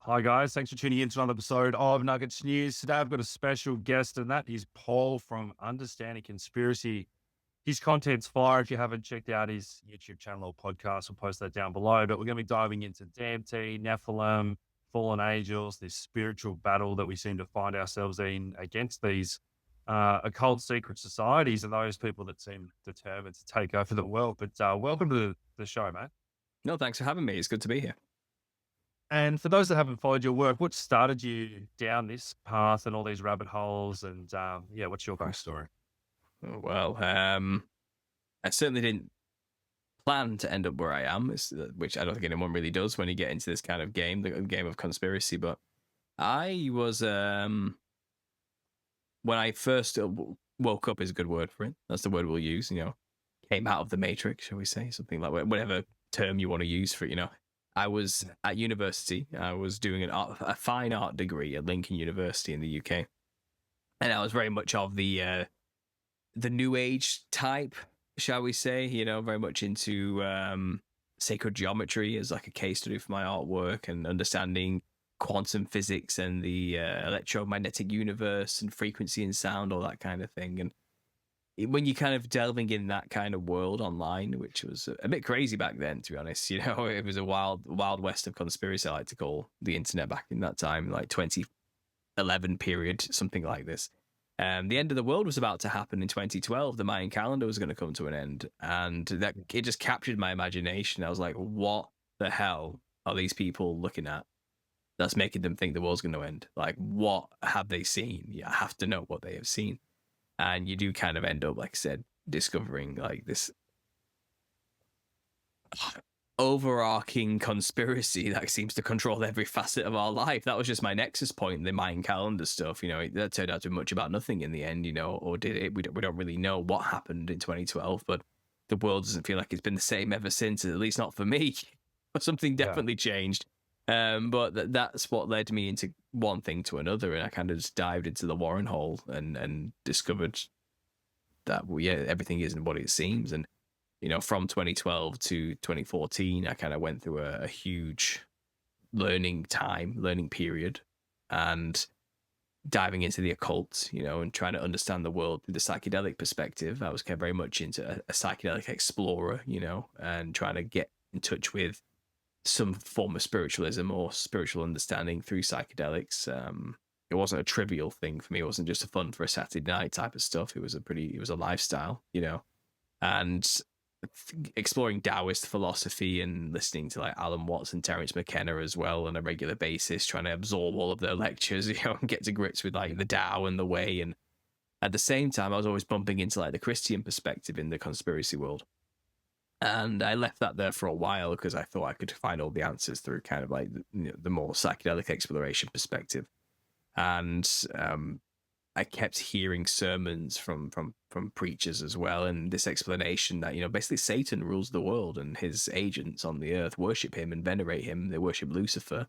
Hi, guys. Thanks for tuning in to another episode of Nuggets News. Today, I've got a special guest, and that is Paul from Understanding Conspiracy. His content's fire. If you haven't checked out his YouTube channel or podcast, we'll post that down below. But we're going to be diving into DMT, Nephilim, fallen angels, this spiritual battle that we seem to find ourselves in against these occult secret societies and those people that seem determined to take over the world. But welcome to the show, mate. No, thanks for having me. It's good to be here. And for those that haven't followed your work, what started you down this path and all these rabbit holes? And what's your backstory? Oh, well, I certainly didn't plan to end up where I am, which I don't think anyone really does when you get into this kind of game, the game of conspiracy. But I was, when I first woke up is a good word for it. That's the word we'll use, came out of the matrix, shall we say, something like whatever term you want to use for it, I was at university. I was doing a fine art degree at Lincoln University in the UK, and I was very much of the New Age type, shall we say? Very much into sacred geometry as like a case study for my artwork, and understanding quantum physics and the electromagnetic universe and frequency and sound, all that kind of thing. And when you're kind of delving in that kind of world online, which was a bit crazy back then, to be honest, it was a wild west of conspiracy, I like to call the internet back in that time, like 2011 period, something like this. The end of the world was about to happen in 2012. The Mayan calendar was going to come to an end, and that it just captured my imagination. I was like, what the hell are these people looking at that's making them think the world's going to end? Like, what have they seen? You have to know what they have seen. And you do kind of end up, like I said, discovering like this overarching conspiracy that seems to control every facet of our life. That was just my nexus point, the Mayan calendar stuff. That turned out to be much about nothing in the end, or did it? We don't really know what happened in 2012, but the world doesn't feel like it's been the same ever since, at least not for me. But something definitely changed. But that's what led me into one thing to another, and I kind of just dived into the Warren hole and discovered that everything isn't what it seems. And from 2012 to 2014, I kind of went through a huge learning period, and diving into the occult, and trying to understand the world through the psychedelic perspective. I was kind of very much into a psychedelic explorer, and trying to get in touch with some form of spiritualism or spiritual understanding through psychedelics. It wasn't a trivial thing for me. It wasn't just a fun for a Saturday night type of stuff. It was a lifestyle, and exploring Taoist philosophy and listening to like Alan Watts and Terence McKenna as well on a regular basis, trying to absorb all of their lectures, and get to grips with like the Tao and the way. And at the same time, I was always bumping into like the Christian perspective in the conspiracy world. And I left that there for a while because I thought I could find all the answers through kind of like the more psychedelic exploration perspective. And I kept hearing sermons from preachers as well, and this explanation that basically Satan rules the world and his agents on the earth worship him and venerate him. They worship Lucifer,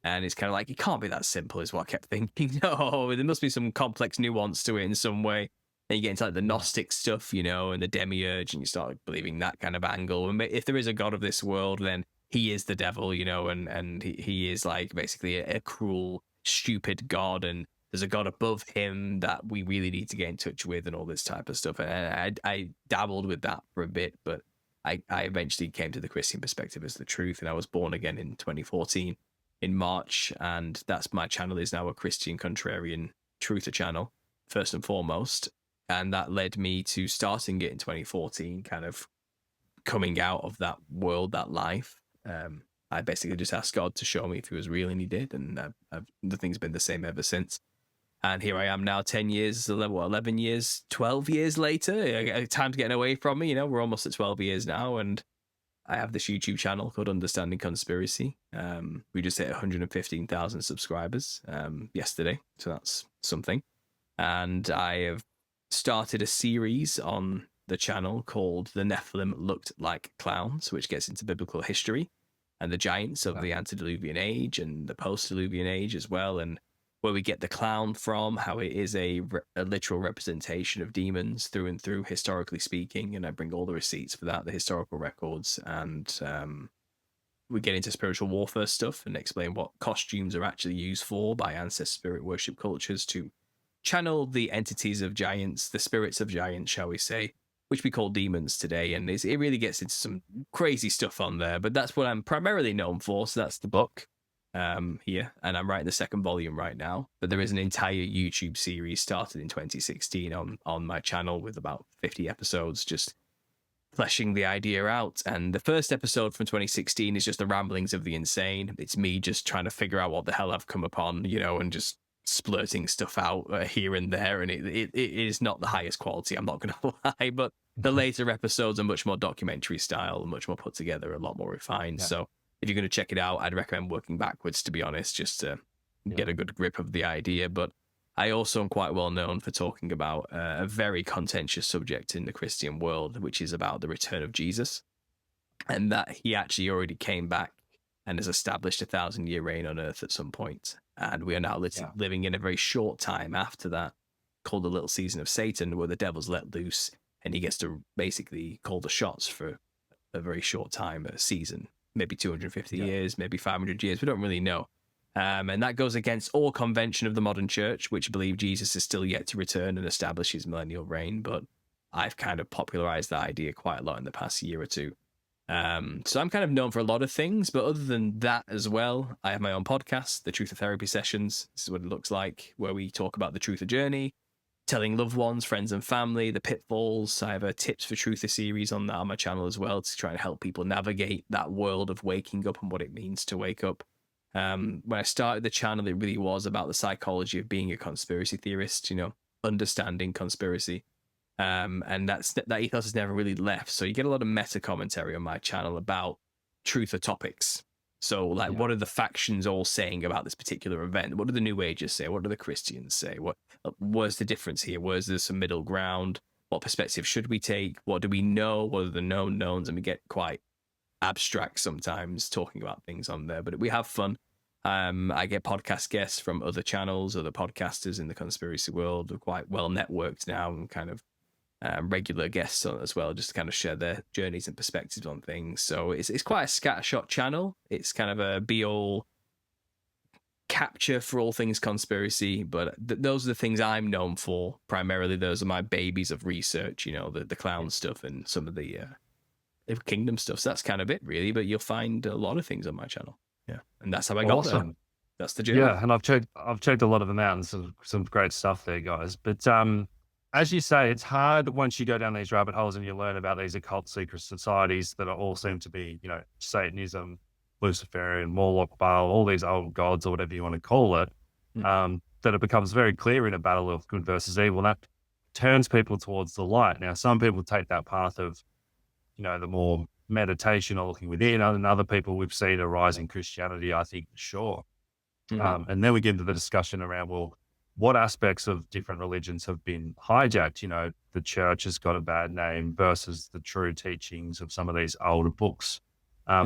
and it's kind of like it can't be that simple, is what I kept thinking. No, there must be some complex nuance to it in some way. And you get into like the Gnostic stuff, and the demiurge, and you start believing that kind of angle. And if there is a god of this world, then he is the devil, and he is like basically a cruel, stupid god, and there's a god above him that we really need to get in touch with, and all this type of stuff. And I dabbled with that for a bit, but I eventually came to the Christian perspective as the truth, and I was born again in 2014 in March, and that's my channel is now a Christian contrarian truther channel, first and foremost. And that led me to starting it in 2014, kind of coming out of that world, that life. I basically just asked God to show me if he was real, and he did. And nothing's been the same ever since. And here I am now 10 years, 11 years, 12 years later. Time's getting away from me. We're almost at 12 years now. And I have this YouTube channel called Understanding Conspiracy. We just hit 115,000 subscribers yesterday. So that's something. And I have started a series on the channel called The Nephilim Looked Like Clowns, which gets into biblical history and the giants of the antediluvian age and the post-diluvian age as well, and where we get the clown from, how it is a literal representation of demons through and through, historically speaking. And I bring all the receipts for that, the historical records, and we get into spiritual warfare stuff and explain what costumes are actually used for by ancestor spirit worship cultures to channel the entities of giants, the spirits of giants, shall we say, which we call demons today. And it really gets into some crazy stuff on there, but that's what I'm primarily known for. So that's the book here, and I'm writing the second volume right now. But there is an entire YouTube series started in 2016 on my channel with about 50 episodes, just fleshing the idea out. And the first episode from 2016 is just the ramblings of the insane. It's me just trying to figure out what the hell I've come upon, and just splurting stuff out here and there. And it is not the highest quality, I'm not going to lie, but the later episodes are much more documentary style, much more put together, a lot more refined. So if you're going to check it out, I'd recommend working backwards, to be honest, just to get a good grip of the idea. But I also am quite well known for talking about a very contentious subject in the Christian world, which is about the return of Jesus, and that he actually already came back and has established 1,000-year reign on earth at some point. And we are now living in a very short time after that, called the little season of Satan, where the devil's let loose and he gets to basically call the shots for a very short time, a season, maybe 250 years, maybe 500 years. We don't really know. And that goes against all convention of the modern church, which believe Jesus is still yet to return and establish his millennial reign. But I've kind of popularized that idea quite a lot in the past year or two. So I'm kind of known for a lot of things, but other than that as well, I have my own podcast, The Truth of Therapy Sessions. This is what it looks like, where we talk about the truth of journey, telling loved ones, friends and family, the pitfalls. I have a Tips for Truther series on that on my channel as well, to try and help people navigate that world of waking up and what it means to wake up. When I started the channel, it really was about the psychology of being a conspiracy theorist, understanding conspiracy. And that ethos has never really left. So you get a lot of meta commentary on my channel about truther topics. So what are the factions all saying about this particular event? What do the New Agers say? What do the Christians say? What's the difference here? Where's there some middle ground? What perspective should we take? What do we know? What are the known knowns? And we get quite abstract sometimes talking about things on there, but we have fun. I get podcast guests from other channels, other podcasters in the conspiracy world. We're quite well networked now, and kind of regular guests on as well, just to kind of share their journeys and perspectives on things. So it's quite a scattershot channel. It's kind of a be-all capture for all things conspiracy, but those are the things I'm known for primarily. Those are my babies of research, the clown stuff and some of the kingdom stuff. So that's kind of it, really. But you'll find a lot of things on my channel. Yeah, and that's how I got there. That's the journey. Yeah, and I've checked a lot of them out, and some great stuff there, guys. But as you say, it's hard once you go down these rabbit holes and you learn about these occult secret societies that all seem to be, Satanism, Luciferian, Moloch, Baal, all these old gods or whatever you want to call it. That it becomes very clear in a battle of good versus evil. And that turns people towards the light. Now, some people take that path of the more meditation or looking within, and other people we've seen a rise in Christianity, I think, for sure. And then we get into the discussion around, well, what aspects of different religions have been hijacked? The church has got a bad name versus the true teachings of some of these older books.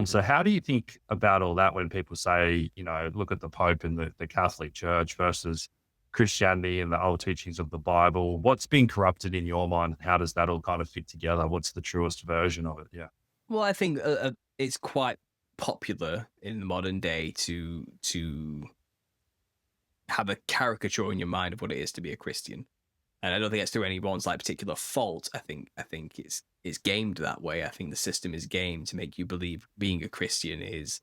So how do you think about all that when people say, look at the Pope and the Catholic Church versus Christianity and the old teachings of the Bible? What's been corrupted in your mind? How does that all kind of fit together? What's the truest version of it? Yeah. Well, I think it's quite popular in the modern day to have a caricature in your mind of what it is to be a Christian, and I don't think that's through anyone's particular fault. I think it's gamed that way. I think the system is gamed to make you believe being a Christian is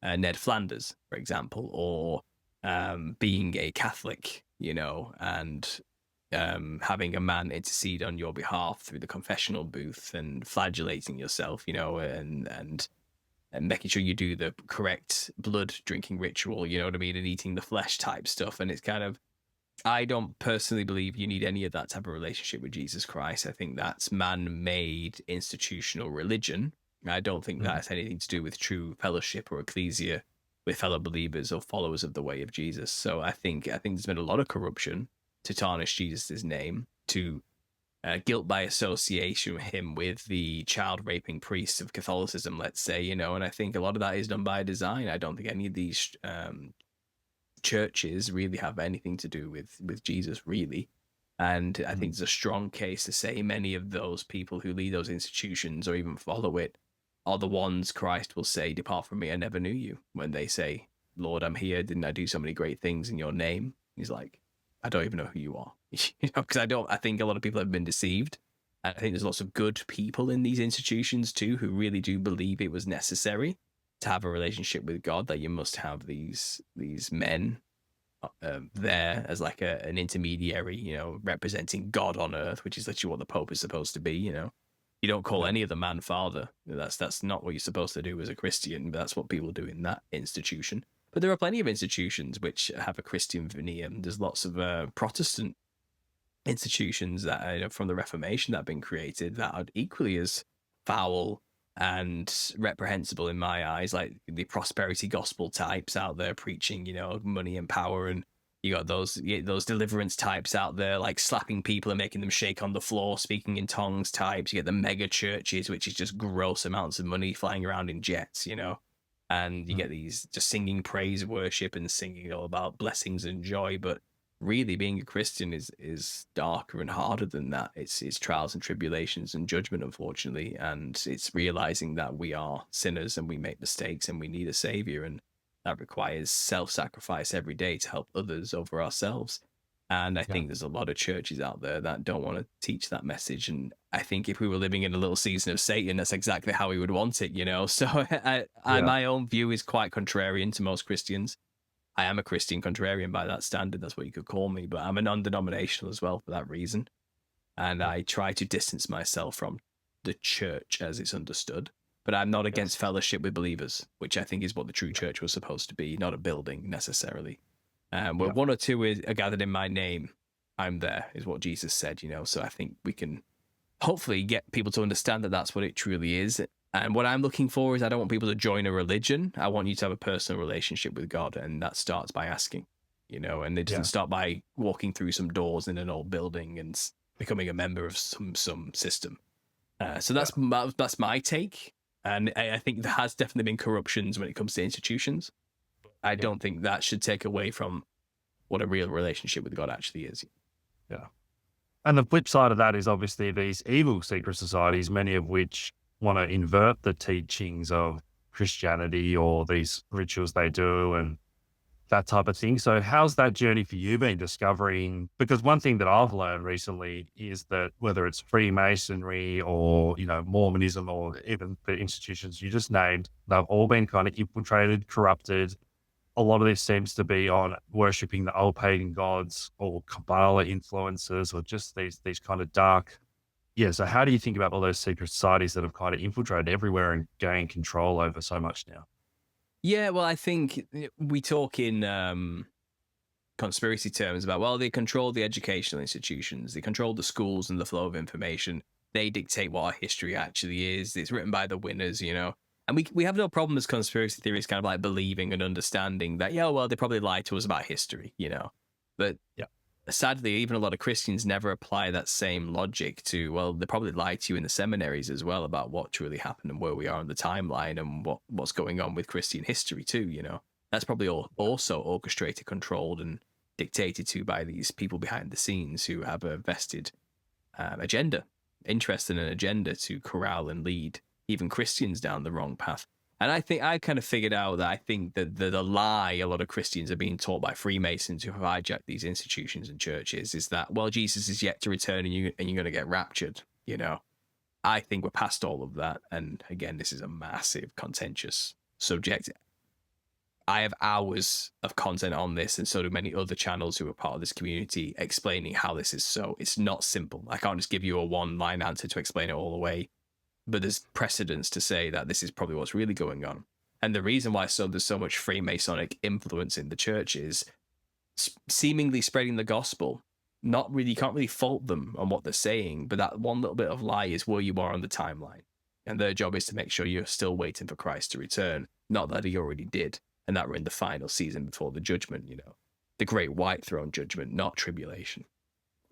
Ned Flanders, for example, or being a Catholic, and having a man intercede on your behalf through the confessional booth and flagellating yourself, and making sure you do the correct blood drinking ritual, you know what I mean, and eating the flesh type stuff. And it's kind of, I don't personally believe you need any of that type of relationship with Jesus Christ. I think that's man-made institutional religion. I don't think that has anything to do with true fellowship or ecclesia with fellow believers or followers of the way of Jesus. So I think there's been a lot of corruption to tarnish Jesus' name, to guilt by association with him with the child raping priests of Catholicism, let's say, and I think a lot of that is done by design. I don't think any of these churches really have anything to do with Jesus, really. And I think there's a strong case to say many of those people who lead those institutions or even follow it are the ones Christ will say, "Depart from me, I never knew you." When they say, "Lord, I'm here. Didn't I do so many great things in your name?" He's like, "I don't even know who you are." Because I think a lot of people have been deceived. And I think there's lots of good people in these institutions too who really do believe it was necessary to have a relationship with God, that you must have these men there as like an intermediary, representing God on earth, which is literally what the Pope is supposed to be. You don't call any other man father. That's not what you're supposed to do as a Christian, but that's what people do in that institution. But there are plenty of institutions which have a Christian veneer. There's lots of Protestant institutions that from the Reformation that have been created that are equally as foul and reprehensible in my eyes, like the prosperity gospel types out there preaching, money and power, and you got those deliverance types out there, like slapping people and making them shake on the floor, speaking in tongues types. You get the mega churches, which is just gross amounts of money flying around in jets, and you get these just singing praise worship and singing all about blessings and joy. But really, being a Christian is darker and harder than that. It's trials and tribulations and judgment, unfortunately, and it's realizing that we are sinners and we make mistakes and we need a savior, and that requires self-sacrifice every day to help others over ourselves. And I think there's a lot of churches out there that don't want to teach that message. And I think if we were living in a little season of Satan, that's exactly how we would want it, So my own view is quite contrarian to most Christians. I am a Christian contrarian by that standard. That's what you could call me. But I'm a non-denominational as well for that reason. And I try to distance myself from the church as it's understood. But I'm not against fellowship with believers, which I think is what the true church was supposed to be, not a building necessarily. Where one or two are gathered in my name, I'm there, is what Jesus said, So I think we can hopefully get people to understand that that's what it truly is. And what I'm looking for is I don't want people to join a religion. I want you to have a personal relationship with God. And that starts by asking, and it doesn't start by walking through some doors in an old building and becoming a member of some system. So that's my take. And I think there has definitely been corruptions when it comes to institutions. I don't think that should take away from what a real relationship with God actually is. Yeah. And the flip side of that is obviously these evil secret societies, many of which want to invert the teachings of Christianity or these rituals they do and that type of thing. So how's that journey for you been discovering? Because one thing that I've learned recently is that whether it's Freemasonry or, Mormonism or even the institutions you just named, they've all been kind of infiltrated, corrupted. A lot of this seems to be on worshipping the old pagan gods or Kabbalah influences or just these kind of dark. Yeah. So how do you think about all those secret societies that have kind of infiltrated everywhere and gained control over so much now? Yeah, well, I think we talk in conspiracy terms about, well, they control the educational institutions, they control the schools and the flow of information. They dictate what our history actually is. It's written by the winners, And we have no problem as conspiracy theorists kind of like believing and understanding that, they probably lied to us about history, But sadly, even a lot of Christians never apply that same logic to, well, they probably lied to you in the seminaries as well about what truly happened and where we are on the timeline and what's going on with Christian history too, That's probably also orchestrated, controlled, and dictated to by these people behind the scenes who have a vested agenda, interest in an agenda to corral and lead even Christians down the wrong path. And I think I kind of figured out that I think that the lie a lot of Christians are being taught by Freemasons who have hijacked these institutions and churches is that, well, Jesus is yet to return and you're going to get raptured. I think we're past all of that. And again, this is a massive contentious subject. I have hours of content on this, and so do many other channels who are part of this community explaining how this is so. It's not simple. I can't just give you a one-line answer to explain it all away. But there's precedence to say that this is probably what's really going on. And the reason why there's so much Freemasonic influence in the church is seemingly spreading the gospel. You can't really fault them on what they're saying, but that one little bit of lie is where you are on the timeline. And their job is to make sure you're still waiting for Christ to return, not that he already did, and that we're in the final season before the judgment, the great white throne judgment, not tribulation.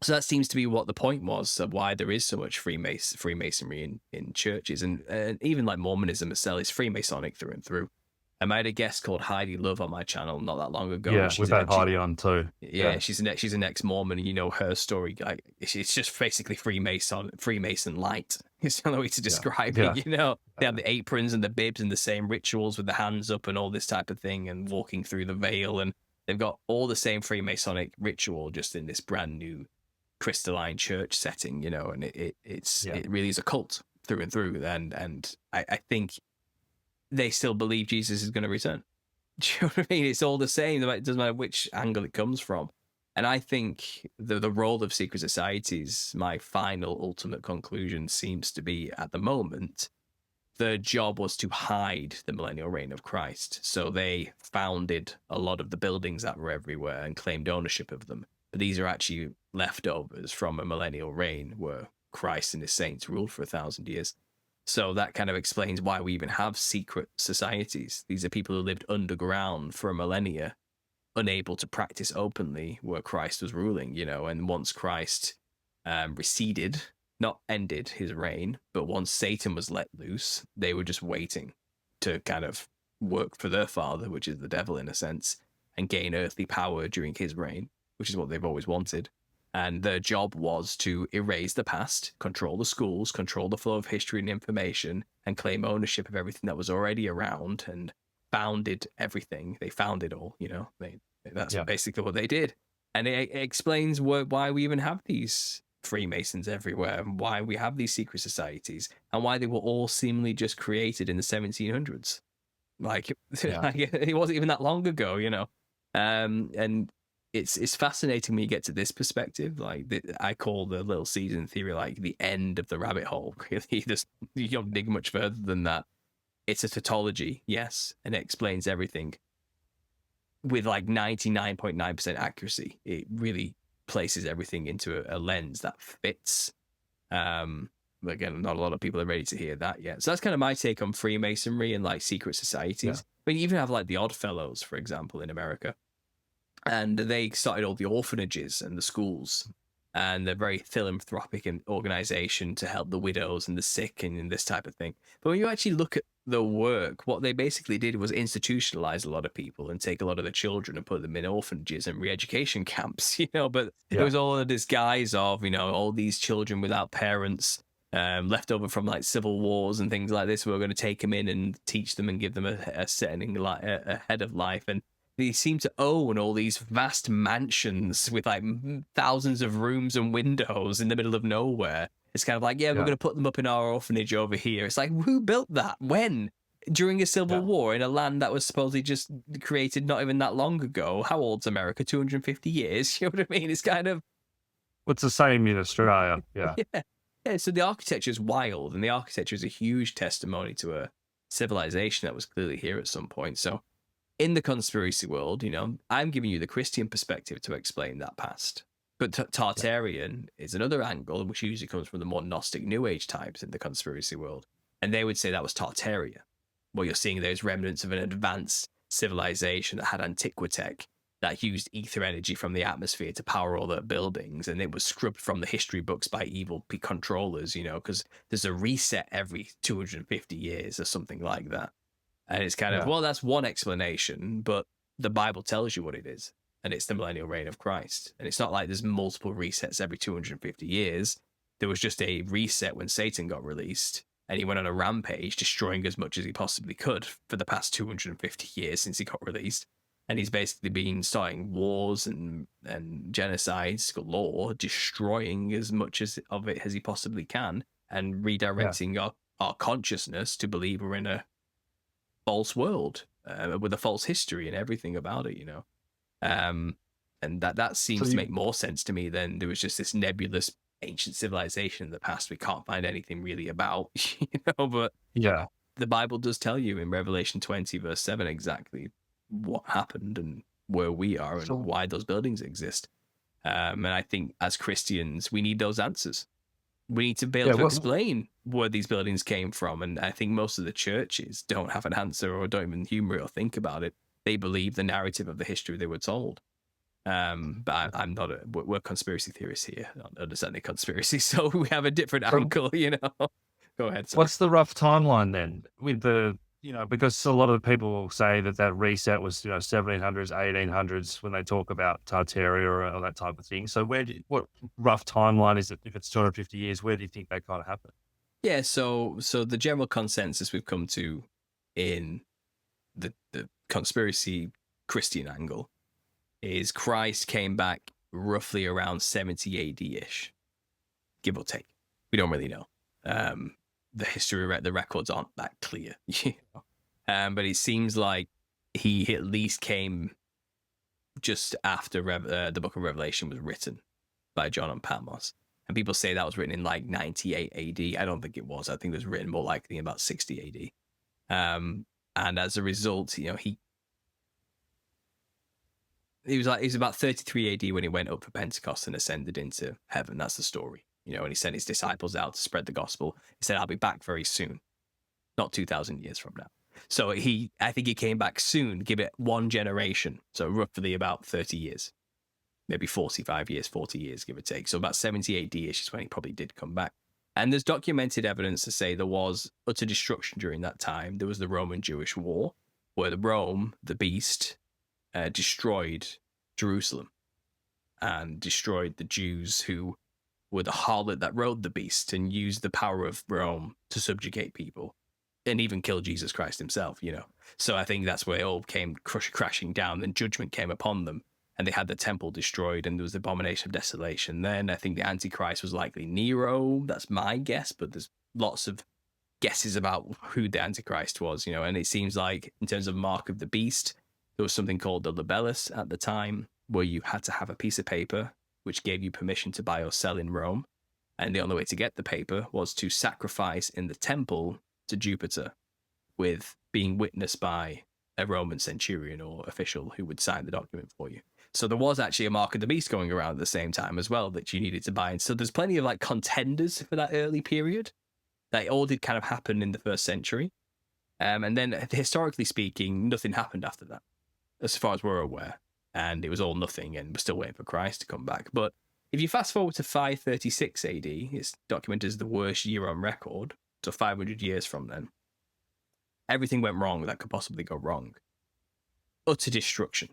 So that seems to be what the point was of why there is so much Freemasonry in churches. And even like Mormonism itself is Freemasonic through and through. I had a guest called Heidi Love on my channel not that long ago. Yeah, we've had Heidi on too. Yeah, she's an ex-Mormon, and her story, like, it's just basically Freemason light. It's the only way to describe it. They have the aprons and the bibs and the same rituals with the hands up and all this type of thing, and walking through the veil, and they've got all the same Freemasonic ritual, just in this brand new crystalline church setting. And it really is a cult through and through, and I think they still believe Jesus is going to return. Do you know what I mean? It's all the same. It doesn't matter which angle it comes from. And I think the role of secret societies, my final ultimate conclusion seems to be, at the moment, their job was to hide the millennial reign of Christ. So they founded a lot of the buildings that were everywhere and claimed ownership of them. But these are actually leftovers from a millennial reign where Christ and his saints ruled for 1,000 years. So that kind of explains why we even have secret societies. These are people who lived underground for a millennia, unable to practice openly where Christ was ruling, and once Christ receded, not ended his reign, but once Satan was let loose, they were just waiting to kind of work for their father, which is the devil in a sense, and gain earthly power during his reign, which is what they've always wanted. And their job was to erase the past, control the schools, control the flow of history and information, and claim ownership of everything that was already around, and founded everything. They found it all, That's basically what they did. And it explains why we even have these Freemasons everywhere, and why we have these secret societies, and why they were all seemingly just created in the 1700s. Like it wasn't even that long ago, And it's fascinating when you get to this perspective. Like, I call the little season theory like the end of the rabbit hole. Really, you don't dig much further than that. It's a tautology, yes, and it explains everything with like 99.9% accuracy. It really places everything into a lens that fits. But again, not a lot of people are ready to hear that yet. So that's kind of my take on Freemasonry and like secret societies. Yeah. But you even have like the Odd Fellows, for example, in America. And they started all the orphanages and the schools, and they're very philanthropic organization to help the widows and the sick and this type of thing. But when you actually look at the work, what they basically did was institutionalize a lot of people and take a lot of the children and put them in orphanages and re-education camps, but it was all in a disguise of, all these children without parents, left over from like civil wars and things like this. We're going to take them in and teach them and give them a setting, a head of life. And they seem to own all these vast mansions with like thousands of rooms and windows in the middle of nowhere. It's kind of like, we're going to put them up in our orphanage over here. It's like, who built that? When? During a civil war in a land that was supposedly just created not even that long ago. How old's America? 250 years? You know what I mean? It's kind of... It's the same in Australia. Yeah. Yeah, so the architecture is wild, and the architecture is a huge testimony to a civilization that was clearly here at some point. So in the conspiracy world, I'm giving you the Christian perspective to explain that past. But Tartarian is another angle, which usually comes from the more Gnostic New Age types in the conspiracy world. And they would say that was Tartaria. What you're seeing there is remnants of an advanced civilization that had antiquitech, that used ether energy from the atmosphere to power all their buildings. And it was scrubbed from the history books by evil controllers, because there's a reset every 250 years or something like that. And it's kind of, well, that's one explanation, but the Bible tells you what it is. And it's the millennial reign of Christ. And it's not like there's multiple resets every 250 years. There was just a reset when Satan got released, and he went on a rampage, destroying as much as he possibly could for the past 250 years since he got released. And he's basically been starting wars and genocides galore, destroying as much of it as he possibly can, and redirecting our consciousness to believe we're in a false world with a false history and everything about it, and that seems to make more sense to me than there was just this nebulous ancient civilization in the past we can't find anything really about, but the Bible does tell you in Revelation 20 verse 7 exactly what happened and where we are and why those buildings exist. And I think as Christians we need those answers. We need to be able to explain where these buildings came from. And I think most of the churches don't have an answer or don't even humor it or think about it. They believe the narrative of the history they were told. But I'm not we're conspiracy theorists here, not understanding conspiracy. So we have a different angle, Go ahead. Sorry. What's the rough timeline then with the because a lot of people will say that reset was, 1700s, 1800s when they talk about Tartaria or that type of thing. So what rough timeline is it? If it's 250 years, where do you think that kind of happened? Yeah, so the general consensus we've come to in the conspiracy Christian angle is Christ came back roughly around 70 AD-ish, give or take. We don't really know. The history, the records aren't that clear, but it seems like he at least came just after the Book of Revelation was written by John and Patmos. And people say that was written in like 98 AD. I don't think it was. I think it was written more likely in about 60 AD. And as a result, he was about 33 AD when he went up for Pentecost and ascended into heaven. That's the story. And he sent his disciples out to spread the gospel. He said, I'll be back very soon, not 2,000 years from now. So I think he came back soon, give it one generation. So roughly about 30 years, maybe 45 years, 40 years, give or take. So about 70 AD-ish is when he probably did come back. And there's documented evidence to say there was utter destruction during that time. There was the Roman-Jewish War, where Rome, the beast, destroyed Jerusalem and destroyed the Jews who were the harlot that rode the beast and used the power of Rome to subjugate people and even kill Jesus Christ himself, So I think that's where it all came crashing down, and judgment came upon them, and they had the temple destroyed, and there was the abomination of desolation. Then I think the Antichrist was likely Nero. That's my guess, but there's lots of guesses about who the Antichrist was, and it seems like in terms of mark of the beast, there was something called the libellus at the time, where you had to have a piece of paper which gave you permission to buy or sell in Rome. And the only way to get the paper was to sacrifice in the temple to Jupiter, with being witnessed by a Roman centurion or official who would sign the document for you. So there was actually a mark of the beast going around at the same time as well that you needed to buy. And so there's plenty of contenders for that early period. That all did kind of happen in the first century. And then historically speaking, nothing happened after that, as far as we're aware. And it was all nothing, and we're still waiting for Christ to come back. But if you fast forward to 536 AD, it's documented as the worst year on record, so 500 years from then. Everything went wrong that could possibly go wrong. Utter destruction.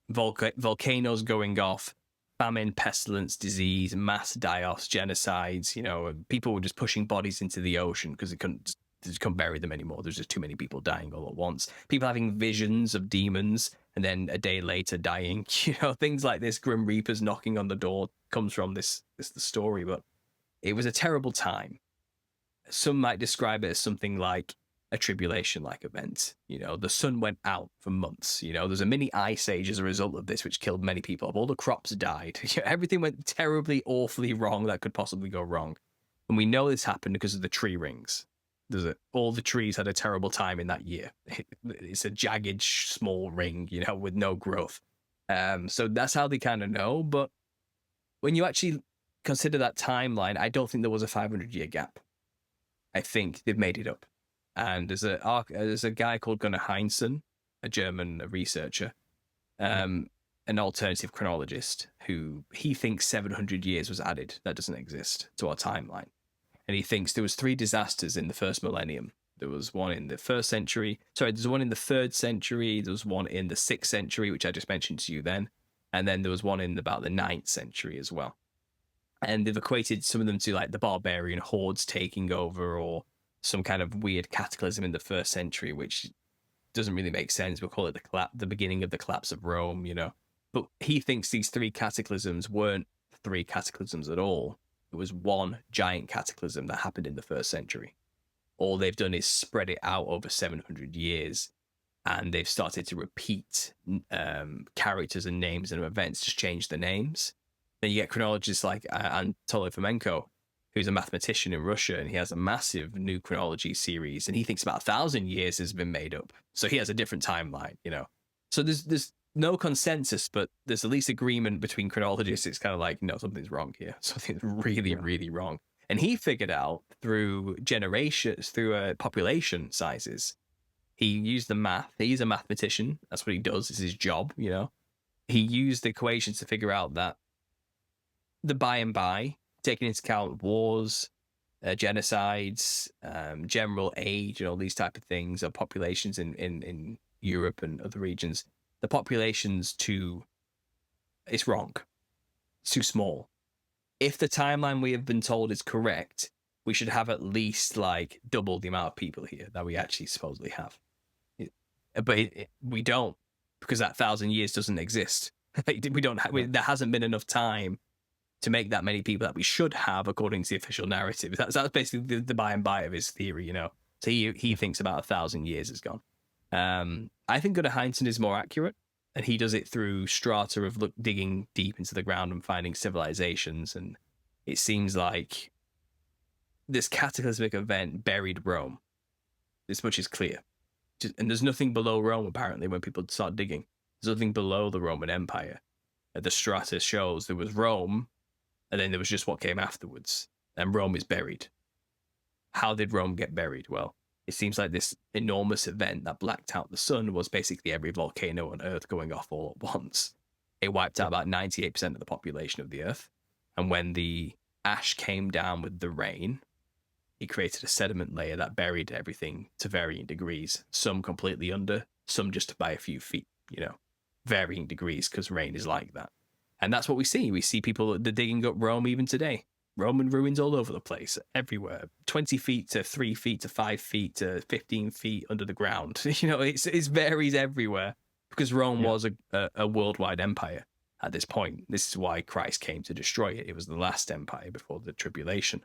Volcanoes going off, famine, pestilence, disease, mass die-offs, genocides. People were just pushing bodies into the ocean because they couldn't bury them anymore. There's just too many people dying all at once. People having visions of demons and then a day later dying. Things like this. Grim Reapers knocking on the door comes from this the story, but it was a terrible time. Some might describe it as something like a tribulation-like event. The sun went out for months. There's a mini ice age as a result of this, which killed many people. All the crops died. Everything went terribly, awfully wrong that could possibly go wrong. And we know this happened because of the tree rings. All the trees had a terrible time in that year. It's a jagged, small ring, with no growth. So that's how they kind of know. But when you actually consider that timeline, I don't think there was a 500-year gap. I think they've made it up. And there's a guy called Gunnar Heinsohn, a German researcher, an alternative chronologist, who he thinks 700 years was added. That doesn't exist to our timeline. And he thinks there was 3 disasters in the first millennium. There was one in the first century. There's one in the 3rd century. There was one in the 6th century, which I just mentioned to you then. And then there was one in about the 9th century as well. And they've equated some of them to the barbarian hordes taking over, or some kind of weird cataclysm in the 1st century, which doesn't really make sense. We'll call it the beginning of the collapse of Rome, But he thinks these 3 cataclysms weren't 3 cataclysms at all. It was one giant cataclysm that happened in the 1st century. All they've done is spread it out over 700 years, and they've started to repeat characters and names and events, just change the names. Then you get chronologists like Anatoly Fomenko, who's a mathematician in Russia, and he has a massive new chronology series, and he thinks about 1,000 years has been made up. So he has a different timeline, So there's no consensus, but there's at least agreement between chronologists. It's kind of like, no, something's wrong here. Something's really, really wrong. And he figured out through generations, through population sizes. He used the math. He's a mathematician. That's what he does. It's his job, He used equations to figure out that the by and by, taking into account wars, genocides, general age, and all these type of things of populations in Europe and other regions. The population's it's wrong. It's too small. If the timeline we have been told is correct, we should have at least like double the amount of people here that we actually supposedly have. But we don't, because that 1,000 years doesn't exist. We don't. There hasn't been enough time to make that many people that we should have, according to the official narrative. That's basically the by and by of his theory, you know. So he thinks about 1,000 years has gone. I think Gunnar Heinsohn is more accurate, and he does it through strata of digging deep into the ground and finding civilizations. And it seems like this cataclysmic event buried Rome. This much is clear. And there's nothing below Rome, apparently, when people start digging. There's nothing below the Roman Empire. The strata shows there was Rome, and then there was just what came afterwards. And Rome is buried. How did Rome get buried? Well, it seems like this enormous event that blacked out the sun was basically every volcano on Earth going off all at once. It wiped out about 98% of the population of the Earth. And when the ash came down with the rain, it created a sediment layer that buried everything to varying degrees. Some completely under, some just by a few feet, you know, varying degrees, because rain is like that. And that's what we see. We see people digging up Rome even today. Roman ruins all over the place, everywhere. 20 feet to 3 feet to 5 feet to 15 feet under the ground. You know, it varies everywhere, because Rome was a worldwide empire at this point. This is why Christ came to destroy it. It was the last empire before the tribulation.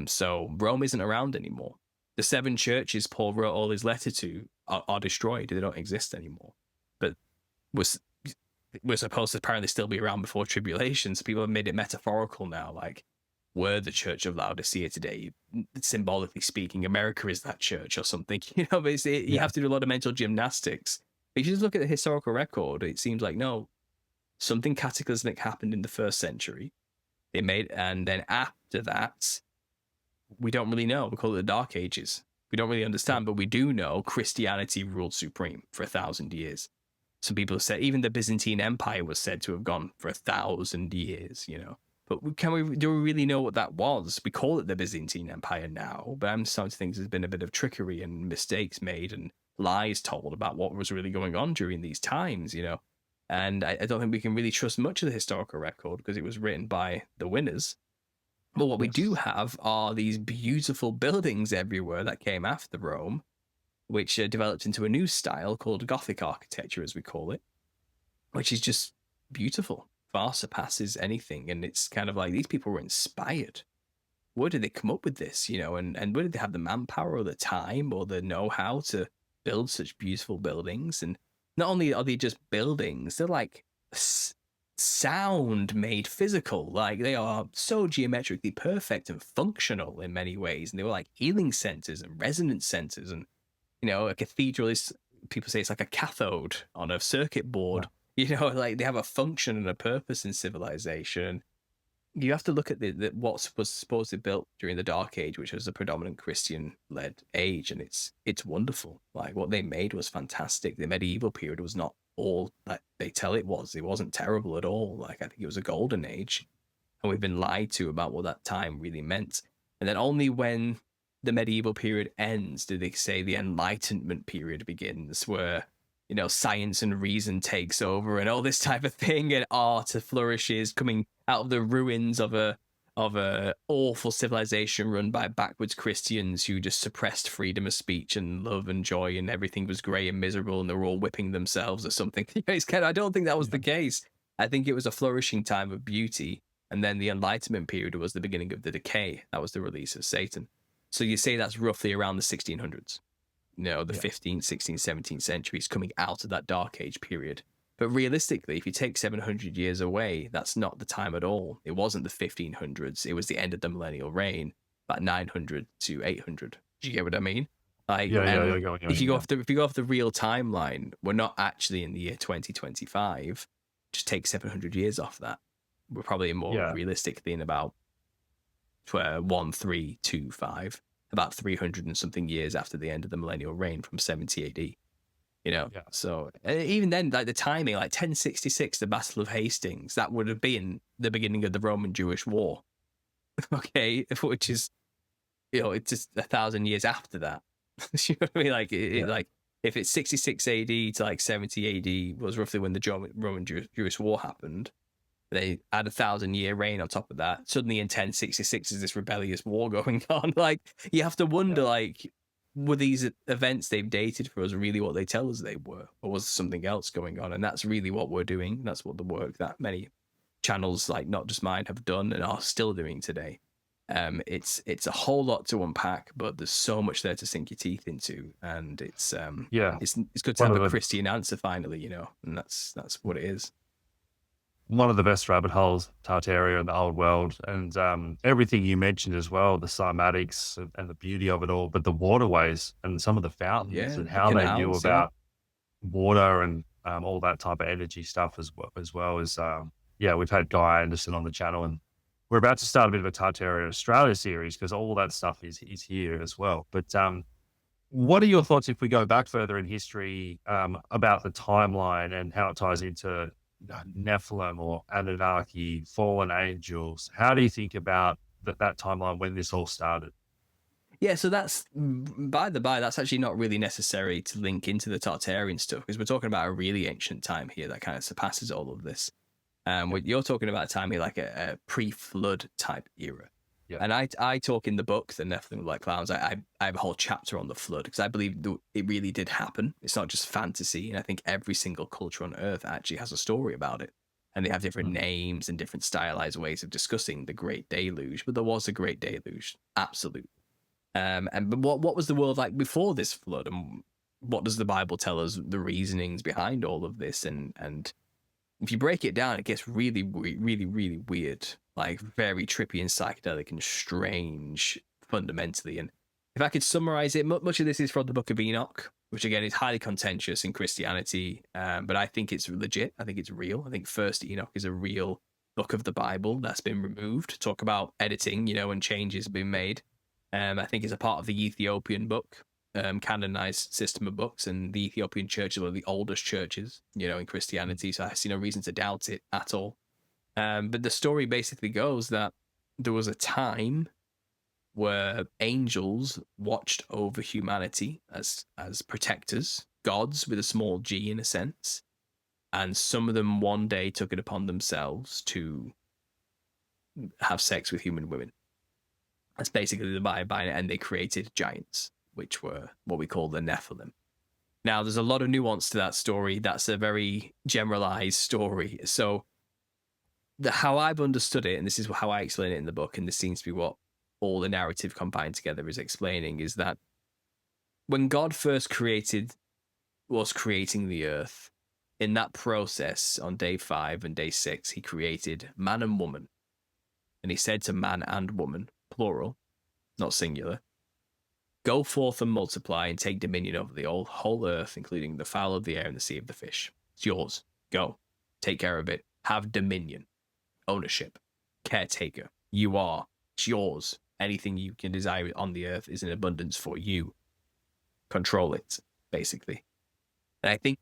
So Rome isn't around anymore. The 7 churches Paul wrote all his letter to are destroyed. They don't exist anymore. But we're supposed to apparently still be around before tribulation. So people have made it metaphorical now. Like, we're the church of Laodicea today. Symbolically speaking, America is that church or something. You know, but you have to do a lot of mental gymnastics. But if you just look at the historical record, it seems like, no, something cataclysmic happened in the 1st century. And then after that, we don't really know. We call it the Dark Ages. We don't really understand, but we do know Christianity ruled supreme for 1,000 years. Some people have said even the Byzantine Empire was said to have gone for 1,000 years, you know. But do we really know what that was? We call it the Byzantine Empire now, but I'm starting to think there's been a bit of trickery and mistakes made and lies told about what was really going on during these times, you know. And I don't think we can really trust much of the historical record because it was written by the winners. But what we do have are these beautiful buildings everywhere that came after Rome, which developed into a new style called Gothic architecture, as we call it, which is just beautiful, far surpasses anything. And it's kind of like these people were inspired. Where did they come up with this, you know? And where did they have the manpower or the time or the know-how to build such beautiful buildings? And not only are they just buildings, they're like sound made physical. Like, they are so geometrically perfect and functional in many ways. And they were like healing centers and resonance centers. And, you know, a cathedral is, people say it's like a cathode on a circuit board. Yeah. You know, like they have a function and a purpose in civilization. You have to look at what was supposedly built during the Dark Age, which was a predominant Christian-led age, and it's wonderful. Like, what they made was fantastic. The medieval period was not all that they tell it was. It wasn't terrible at all. Like, I think it was a golden age, and we've been lied to about what that time really meant. And then only when the medieval period ends do they say the Enlightenment period begins, where, you know, science and reason takes over and all this type of thing, and art flourishes, coming out of the ruins of a awful civilization run by backwards Christians who just suppressed freedom of speech and love and joy, and everything was grey and miserable, and they were all whipping themselves or something. It's kind of, I don't think that was the case. I think it was a flourishing time of beauty, and then the Enlightenment period was the beginning of the decay. That was the release of Satan. So you say that's roughly around the 1600s. You know, the 15th, 16th, 17th centuries coming out of that Dark Age period. But realistically, if you take 700 years away, that's not the time at all. It wasn't the 1500s. It was the end of the millennial reign, about 900 to 800. Do you get what I mean? Like, if you go off the real timeline, we're not actually in the year 2025. Just take 700 years off that. We're probably more realistically in about 1325. About 300 and something years after the end of the millennial reign from 70 AD. You know, so even then, like the timing, like 1066, the Battle of Hastings, that would have been the beginning of the Roman-Jewish War. Okay, which is it's just 1,000 years after that. You know what I mean? Like, like if it's 66 AD to like 70 AD was roughly when the Roman Jewish War happened. They add 1,000-year reign on top of that. Suddenly in 1066 is this rebellious war going on. Like, you have to wonder, like, were these events they've dated for us really what they tell us they were? Or was there something else going on? And that's really what we're doing. That's what the work that many channels, like not just mine, have done and are still doing today. It's a whole lot to unpack, but there's so much there to sink your teeth into. And it's good to have a Christian answer finally, you know, and that's what it is. One of the best rabbit holes, Tartaria in the old world, and everything you mentioned as well, the cymatics and the beauty of it all, but the waterways and some of the fountains and how they knew about water and all that type of energy stuff as well as, we've had Guy Anderson on the channel, and we're about to start a bit of a Tartaria Australia series because all that stuff is here as well. But what are your thoughts if we go back further in history about the timeline and how it ties into Nephilim or Anunnaki, fallen angels? How do you think about that timeline when this all started? Yeah, so that's, by the by, that's actually not really necessary to link into the Tartarian stuff because we're talking about a really ancient time here that kind of surpasses all of this. You're talking about a time here like a pre-flood type era. Yeah. And I talk in the book, The Nephilim Were Like Clowns, I have a whole chapter on the flood because I believe it really did happen. It's not just fantasy. And I think every single culture on Earth actually has a story about it. And they have different names and different stylized ways of discussing the Great Deluge. But there was a Great Deluge, absolutely. But what was the world like before this flood? And what does the Bible tell us the reasonings behind all of this? And if you break it down, it gets really, really, really weird. Like very trippy and psychedelic and strange fundamentally. And if I could summarize it, much of this is from the Book of Enoch, which again is highly contentious in Christianity, but I think it's legit. I think it's real. I think First Enoch is a real book of the Bible that's been removed. Talk about editing, and changes being made. I think it's a part of the Ethiopian book, canonized system of books, and the Ethiopian church is one of the oldest churches, in Christianity. So I see no reason to doubt it at all. But the story basically goes that there was a time where angels watched over humanity as protectors, gods with a small g in a sense, and some of them one day took it upon themselves to have sex with human women. That's basically the Bible, and they created giants, which were what we call the Nephilim. Now, there's a lot of nuance to that story. That's a very generalized story. So how I've understood it, and this is how I explain it in the book, and this seems to be what all the narrative combined together is explaining, is that when God first was creating the earth, in that process on day 5 and day 6, he created man and woman. And he said to man and woman, plural, not singular, go forth and multiply and take dominion over the whole earth, including the fowl of the air and the sea of the fish. It's yours. Go. Take care of it. Have dominion. Ownership, caretaker. You are. It's yours. Anything you can desire on the earth is in abundance for you. Control it, basically. And I think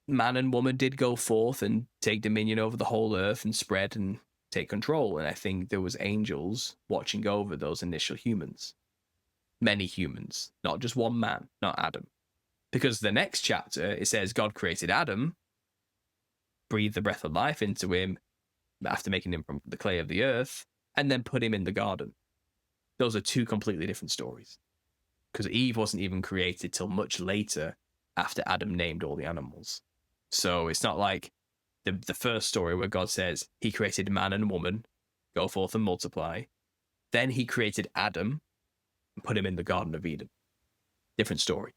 man and woman did go forth and take dominion over the whole earth and spread and take control. And I think there was angels watching over those initial humans. Many humans, not just one man, not Adam. Because the next chapter, it says God created Adam, breathed the breath of life into him, after making him from the clay of the earth, and then put him in the garden. Those are two completely different stories. Because Eve wasn't even created till much later after Adam named all the animals. So it's not like the first story where God says he created man and woman, go forth and multiply. Then he created Adam and put him in the Garden of Eden. Different story.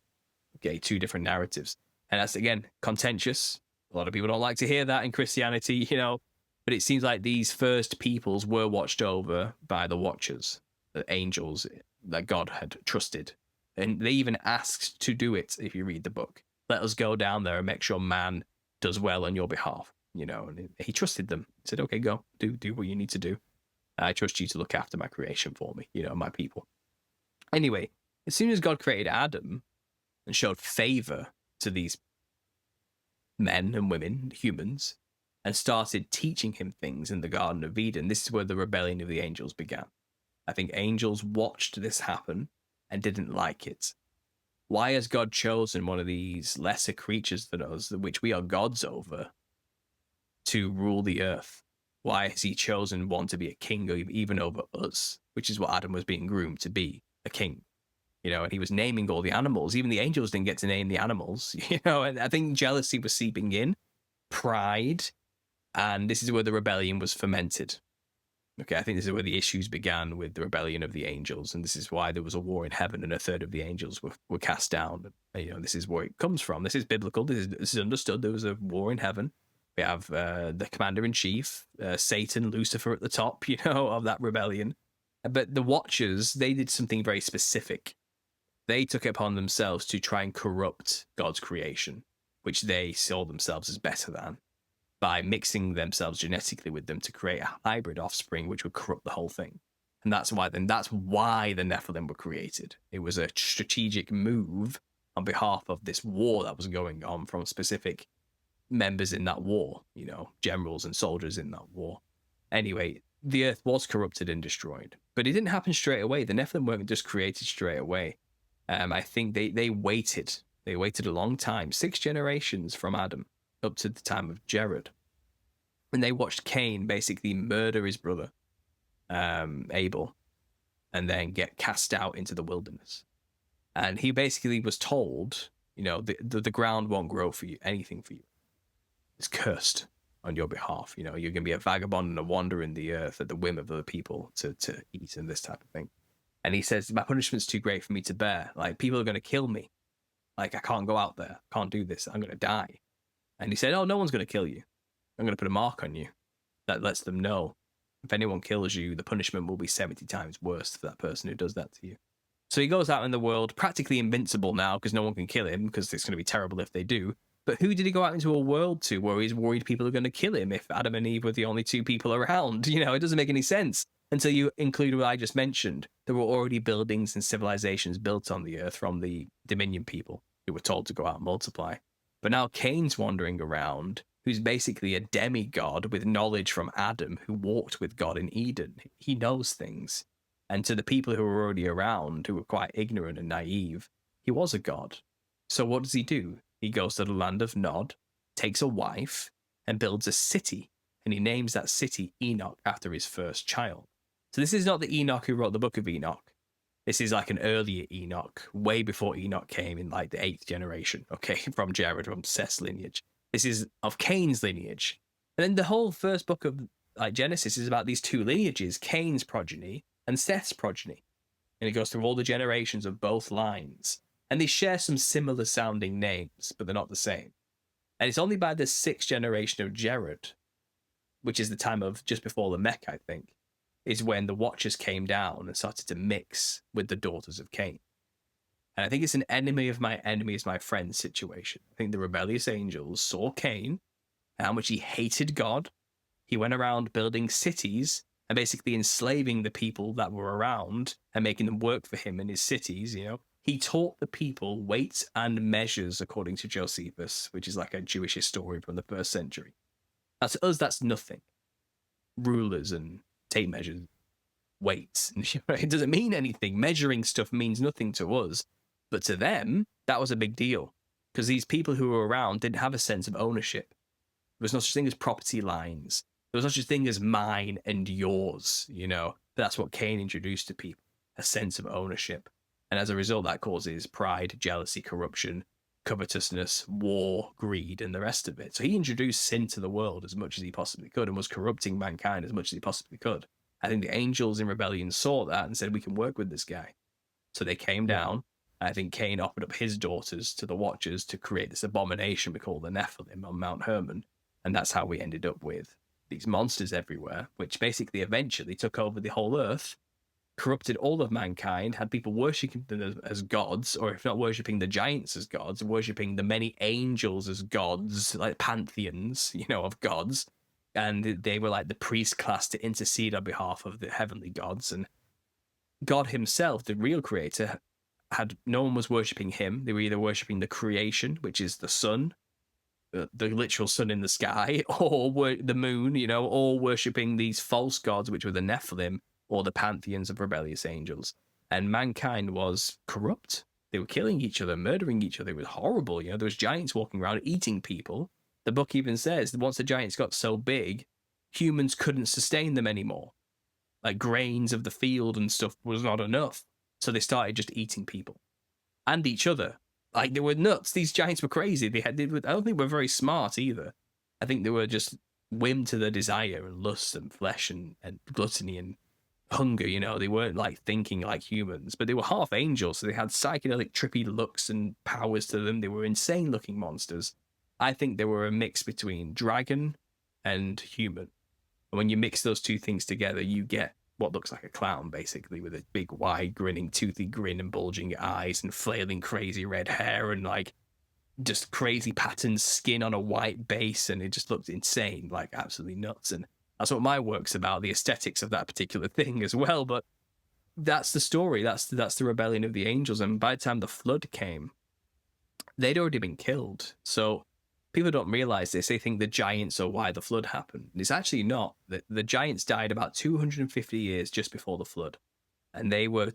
Okay, two different narratives. And that's, again, contentious. A lot of people don't like to hear that in Christianity, But it seems like these first peoples were watched over by the watchers, the angels that God had trusted. And they even asked to do it, if you read the book. Let us go down there and make sure man does well on your behalf. And he trusted them. He said, okay, go, do what you need to do. I trust you to look after my creation for me, my people. Anyway, as soon as God created Adam and showed favor to these men and women, humans, and started teaching him things in the Garden of Eden, this is where the rebellion of the angels began. I think angels watched this happen and didn't like it. Why has God chosen one of these lesser creatures than us, which we are gods over, to rule the earth? Why has he chosen one to be a king even over us, which is what Adam was being groomed to be, a king? And he was naming all the animals. Even the angels didn't get to name the animals, and I think jealousy was seeping in, pride, and this is where the rebellion was fermented. Okay, I think this is where the issues began with the rebellion of the angels, and this is why there was a war in heaven and a third of the angels were cast down. This is where it comes from. This is biblical. This is understood. There was a war in heaven. We have the commander-in-chief, Satan, Lucifer at the top, of that rebellion. But the Watchers, they did something very specific. They took it upon themselves to try and corrupt God's creation, which they saw themselves as better than, by mixing themselves genetically with them to create a hybrid offspring which would corrupt the whole thing. And that's why the Nephilim were created. It was a strategic move on behalf of this war that was going on from specific members in that war, generals and soldiers in that war. Anyway, the earth was corrupted and destroyed, but it didn't happen straight away. The Nephilim weren't just created straight away. I think they waited. They waited a long time, 6 generations from Adam up to the time of Jared. And they watched Cain basically murder his brother, Abel, and then get cast out into the wilderness. And he basically was told, the ground won't grow for you, anything for you. It's cursed on your behalf. You're going to be a vagabond and a wanderer in the earth at the whim of other people to eat and this type of thing. And he says, my punishment's too great for me to bear. Like, people are going to kill me. Like, I can't go out there. I can't do this. I'm going to die. And he said, oh, no one's going to kill you. I'm going to put a mark on you. That lets them know if anyone kills you, the punishment will be 70 times worse for that person who does that to you. So he goes out in the world, practically invincible now because no one can kill him, because it's going to be terrible if they do. But who did he go out into a world to where he's worried people are going to kill him if Adam and Eve were the only 2 people around? It doesn't make any sense until you include what I just mentioned. There were already buildings and civilizations built on the earth from the Dominion people who were told to go out and multiply. But now Cain's wandering around, who's basically a demigod with knowledge from Adam, who walked with God in Eden. He knows things. And to the people who were already around, who were quite ignorant and naive, he was a god. So what does he do? He goes to the land of Nod, takes a wife, and builds a city. And he names that city Enoch after his first child. So this is not the Enoch who wrote the book of Enoch. This is like an earlier Enoch, way before Enoch came in like the 8th generation, okay, from Jared, from Seth's lineage. This is of Cain's lineage. And then the whole first book of Genesis is about these 2 lineages, Cain's progeny and Seth's progeny. And it goes through all the generations of both lines. And they share some similar sounding names, but they're not the same. And it's only by the 6th generation of Jared, which is the time of just before the Mech, I think, is when the Watchers came down and started to mix with the daughters of Cain. And I think it's an enemy of my enemy is my friend situation. I think the rebellious angels saw Cain, how much he hated God. He went around building cities and basically enslaving the people that were around and making them work for him in his cities, He taught the people weights and measures, according to Josephus, which is like a Jewish historian from the 1st century. Now, to us, that's nothing. Rulers and tape measures, weights. It doesn't mean anything. Measuring stuff means nothing to us. But to them, that was a big deal. Because these people who were around didn't have a sense of ownership. There was no such thing as property lines. There was no such thing as mine and yours, But that's what Cain introduced to people, a sense of ownership. And as a result, that causes pride, jealousy, corruption, covetousness, war, greed, and the rest of it. So he introduced sin to the world as much as he possibly could and was corrupting mankind as much as he possibly could. I think the angels in rebellion saw that and said, we can work with this guy. So they came down. I think Cain offered up his daughters to the Watchers to create this abomination we call the Nephilim on Mount Hermon. And that's how we ended up with these monsters everywhere, which basically eventually took over the whole earth, corrupted all of mankind, had people worshipping them as gods, or if not worshipping the giants as gods, worshipping the many angels as gods, like pantheons, of gods. And they were like the priest class to intercede on behalf of the heavenly gods. And God himself, the real creator, no one was worshipping him. They were either worshipping the creation, which is the sun, the literal sun in the sky, or the moon, or worshipping these false gods, which were the Nephilim, or the pantheons of rebellious angels. And mankind was corrupt. They were killing each other, murdering each other. It was horrible. You know, there was giants walking around eating people. The book even says that once the giants got so big, humans couldn't sustain them anymore. Like grains of the field and stuff was not enough. So they started just eating people and each other. Like, they were nuts. These giants were crazy. I don't think they were very smart either. I think they were just whim to their desire and lust and flesh and gluttony and hunger. You know, they weren't like thinking like humans, but they were half angels. So they had psychedelic, trippy looks and powers to them. They were insane looking monsters. I think they were a mix between dragon and human. And when you mix those two things together, you get what looks like a clown, basically, with a big, wide, grinning, toothy grin and bulging eyes and flailing, crazy red hair and like just crazy patterned skin on a white base. And it just looked insane, like absolutely nuts. And that's what my work's about, the aesthetics of that particular thing as well. But that's the story. That's the rebellion of the angels. And by the time the flood came, they'd already been killed. So people don't realize this. They think the giants are why the flood happened. It's actually not. The giants died about 250 years just before the flood. And they were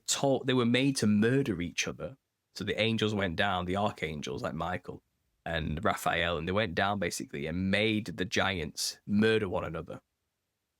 made to murder each other. So the angels went down, the archangels like Michael and Raphael, and they went down basically and made the giants murder one another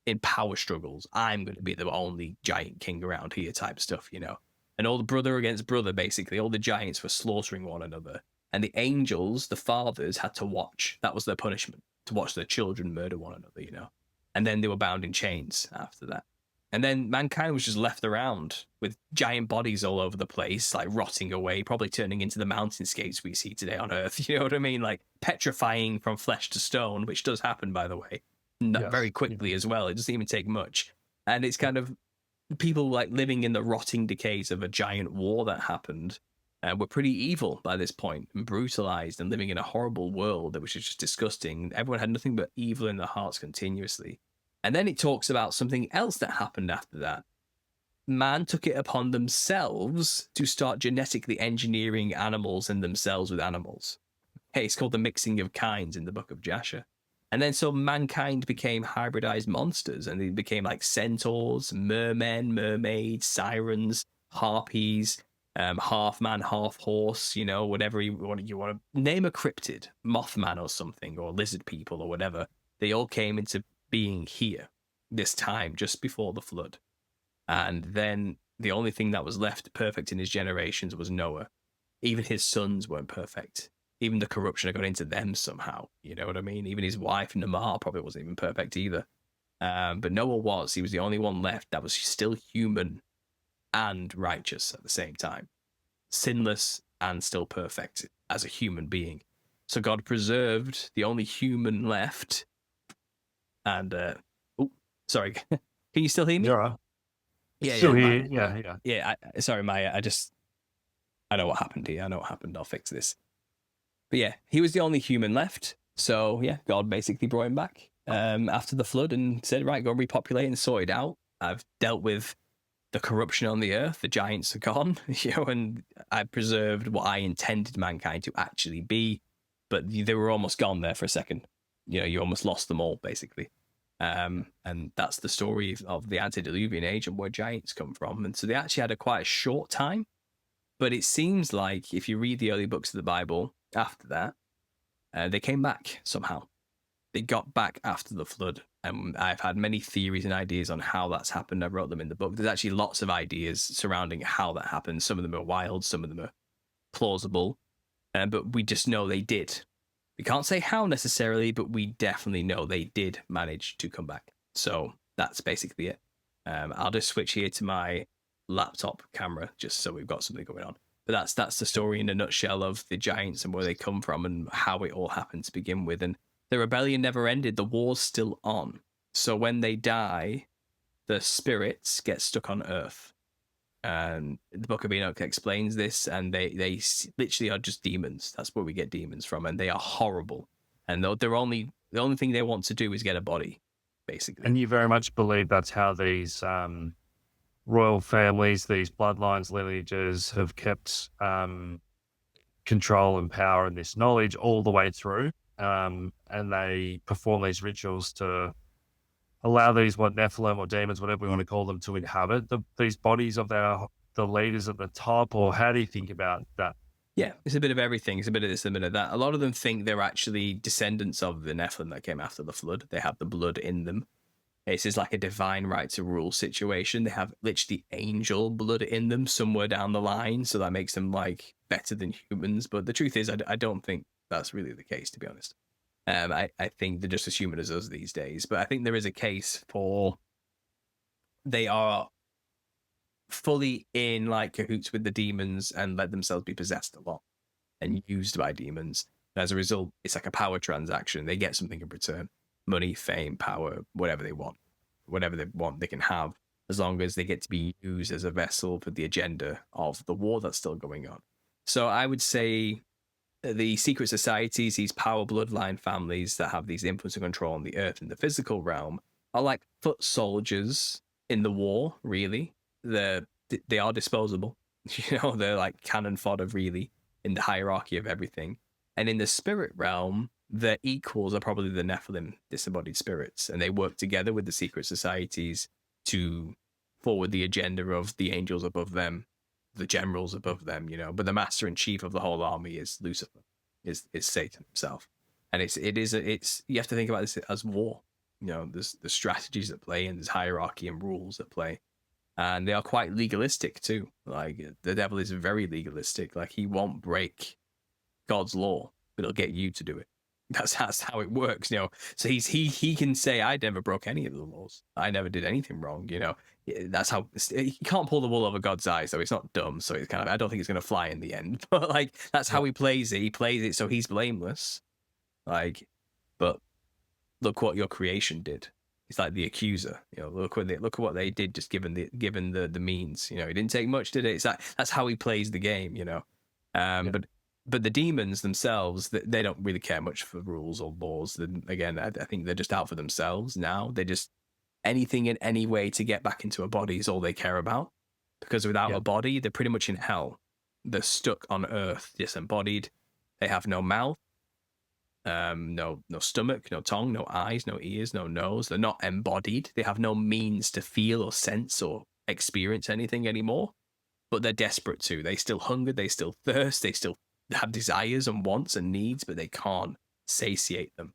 in power struggles. I'm going to be the only giant king around here type stuff, you know. And all the brother against brother, basically. All the giants were slaughtering one another. And the angels, the fathers, had to watch. That was their punishment, to watch their children murder one another, you know. And then they were bound in chains after that. And then mankind was just left around with giant bodies all over the place, like rotting away, probably turning into the mountainscapes we see today on Earth. You know what I mean? Like petrifying from flesh to stone, which does happen, by the way, very quickly as well. It doesn't even take much. And it's kind of people like living in the rotting decays of a giant war that happened. Were pretty evil by this point and brutalized and living in a horrible world that was just disgusting. Everyone had nothing but evil in their hearts continuously. And then it talks about something else that happened after that. Man took it upon themselves to start genetically engineering animals and themselves with animals. Hey, it's called the mixing of kinds in the book of Jasher. And then so mankind became hybridized monsters, and they became like centaurs, mermen, mermaids, sirens, harpies, half man, half horse, you know, whatever you want to name a cryptid, Mothman or something, or lizard people or whatever. They all came into being here this time just before the flood. And then the only thing that was left perfect in his generations was Noah. Even his sons weren't perfect. Even the corruption had got into them somehow. You know what I mean? Even his wife, Namar, probably wasn't even perfect either. But Noah was. He was the only one left that was still human and righteous at the same time. Sinless and still perfect as a human being. So God preserved the only human left. And, sorry. Can you still hear me? You're right. Yeah, Still yeah, here. Yeah, sorry, Maya. I know what happened here. I know what happened. I'll fix this. But yeah, he was the only human left. So yeah, God basically brought him back after the flood and said, right, go repopulate and sort it out. I've dealt with the corruption on the earth. The giants are gone, you know, and I preserved what I intended mankind to actually be. But they were almost gone there for a second. You know, you almost lost them all, basically. And that's the story of the antediluvian age and where giants come from. And so they actually had quite a short time. But it seems like if you read the early books of the Bible after that, they came back somehow. They got back after the flood. And I've had many theories and ideas on how that's happened. I wrote them in the book. There's actually lots of ideas surrounding how that happened. Some of them are wild, some of them are plausible. But we just know they did. We can't say how necessarily, but we definitely know they did manage to come back. So that's basically it. I'll just switch here to my laptop camera just so we've got something going on. But that's the story in a nutshell of the giants and where they come from and how it all happened to begin with. And the rebellion never ended. The war's still on. So when they die, the spirits get stuck on Earth. And the Book of Enoch explains this, and they literally are just demons. That's where we get demons from, and they are horrible. And the only thing they want to do is get a body, basically. And you very much believe that's how these royal families, these bloodlines, lineages have kept control and power and this knowledge all the way through. And they perform these rituals to allow these Nephilim or demons, whatever we want to call them, to inhabit these bodies of the leaders at the top, or how do you think about that? Yeah, it's a bit of everything. It's a bit of this, a bit of that. A lot of them think they're actually descendants of the Nephilim that came after the flood. They have the blood in them. This is like a divine right to rule situation. They have literally angel blood in them somewhere down the line, so that makes them like better than humans. But the truth is, I don't think that's really the case, to be honest. I think they're just as human as us these days. But I think there is a case for they are fully in like cahoots with the demons and let themselves be possessed a lot and used by demons. And as a result, it's like a power transaction. They get something in return: money, fame, power, whatever they want. Whatever they want, they can have, as long as they get to be used as a vessel for the agenda of the war that's still going on. So I would say the secret societies, these power bloodline families that have these influence and control on the earth and the physical realm, are like foot soldiers in the war, really. They are disposable. They're like cannon fodder, really, in the hierarchy of everything. And in the spirit realm, their equals are probably the Nephilim, disembodied spirits, and they work together with the secret societies to forward the agenda of the angels above them, the generals above them, But the master in chief of the whole army is Lucifer, is Satan himself. And it's you have to think about this as war. There's the strategies at play, and there's hierarchy and rules at play. And they are quite legalistic too. Like the devil is very legalistic. Like he won't break God's law, but he'll get you to do it. That's how it works, So he can say, I never broke any of the laws. I never did anything wrong, That's how he can't pull the wool over God's eyes, though. He's not dumb, so it's I don't think it's gonna fly in the end. But like that's how he plays it. He plays it so he's blameless. Like, but look what your creation did. It's like the accuser, look at what they did, just given the means. It didn't take much, did it? It's like that's how he plays the game, But the demons themselves, they don't really care much for rules or laws. Again, I think they're just out for themselves now. They just anything in any way to get back into a body is all they care about. Because without a body, they're pretty much in hell. They're stuck on earth, disembodied. They have no mouth. No stomach, no tongue, no eyes, no ears, no nose. They're not embodied. They have no means to feel or sense or experience anything anymore. But they're desperate too. They still hunger, they still thirst, they still have desires and wants and needs, but they can't satiate them.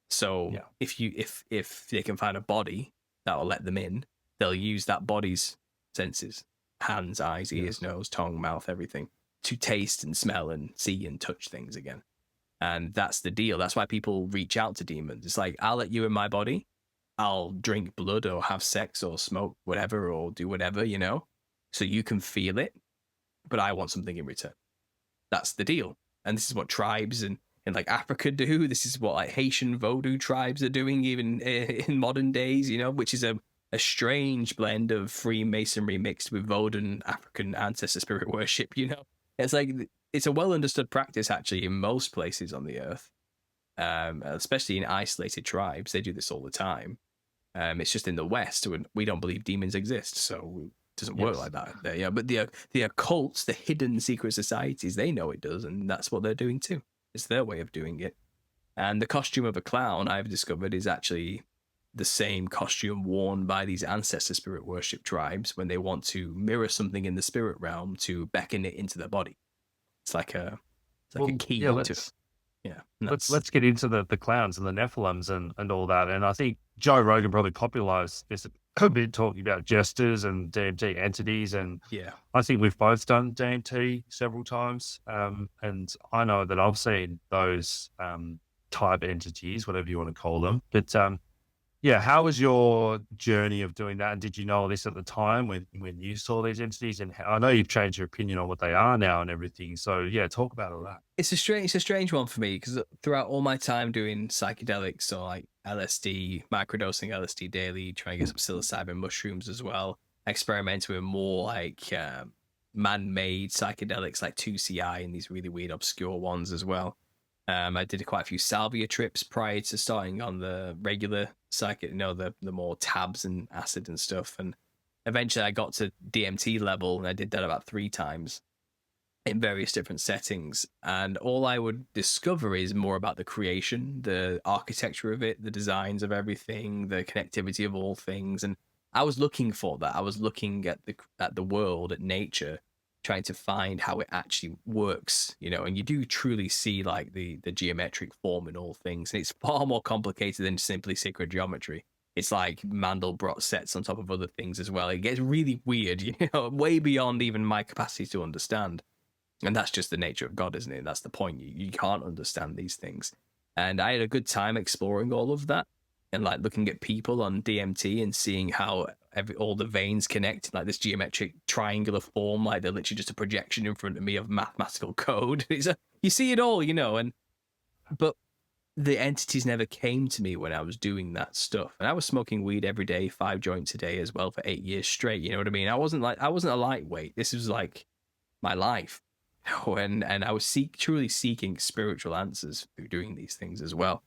So if they can find a body that'll let them in, they'll use that body's senses, hands, eyes, ears, nose, tongue, mouth, everything, to taste and smell and see and touch things again. And that's the deal. That's why people reach out to demons. It's like, I'll let you in my body. I'll drink blood or have sex or smoke whatever or do whatever, so you can feel it. But I want something in return. That's the deal. And this is what tribes in like Africa do. This is what like Haitian Vodou tribes are doing even in modern days, which is a strange blend of Freemasonry mixed with Vodou African ancestor spirit worship, It's like, it's a well understood practice actually in most places on the earth, especially in isolated tribes. They do this all the time. It's just in the West we don't believe demons exist, so it doesn't work like that there. Yeah, but the occults, the hidden secret societies, they know it does, and that's what they're doing too. It's their way of doing it. And the costume of a clown, I've discovered, is actually the same costume worn by these ancestor spirit worship tribes when they want to mirror something in the spirit realm to beckon it into their body. It's like a key to it. Yeah. Let's get into the clowns and the Nephilims and all that. And I think Joe Rogan probably popularized this a bit, talking about jesters and DMT entities. And I think we've both done DMT several times. And I know that I've seen those type entities, whatever you want to call them. But how was your journey of doing that? And did you know this at the time when you saw these entities? And I know you've changed your opinion on what they are now and everything. So talk about all that. It's a strange one for me, because throughout all my time doing psychedelics, so like LSD, microdosing LSD daily, trying to get some psilocybin mushrooms as well, experimenting with more like man-made psychedelics like 2CI and these really weird obscure ones as well. I did quite a few salvia trips prior to starting on the regular the more tabs and acid and stuff. And eventually I got to DMT level, and I did that about 3 times. in various different settings. And all I would discover is more about the creation, the architecture of it, the designs of everything, the connectivity of all things. And I was looking for that. I was looking at the world, at nature, trying to find how it actually works, you know, and you do truly see like the geometric form in all things. And it's far more complicated than simply sacred geometry. It's like Mandelbrot sets on top of other things as well. It gets really weird, you know, way beyond even my capacity to understand. And that's just the nature of God, isn't it? That's the point. You can't understand these things. And I had a good time exploring all of that and like looking at people on DMT and seeing how all the veins connect, like this geometric triangular form, like they're literally just a projection in front of me of mathematical code. You see it all, you know, but the entities never came to me when I was doing that stuff. And I was smoking weed every day, 5 joints a day as well for 8 years straight. You know what I mean? I wasn't a lightweight. This was like my life. And I was truly seeking spiritual answers through doing these things as well.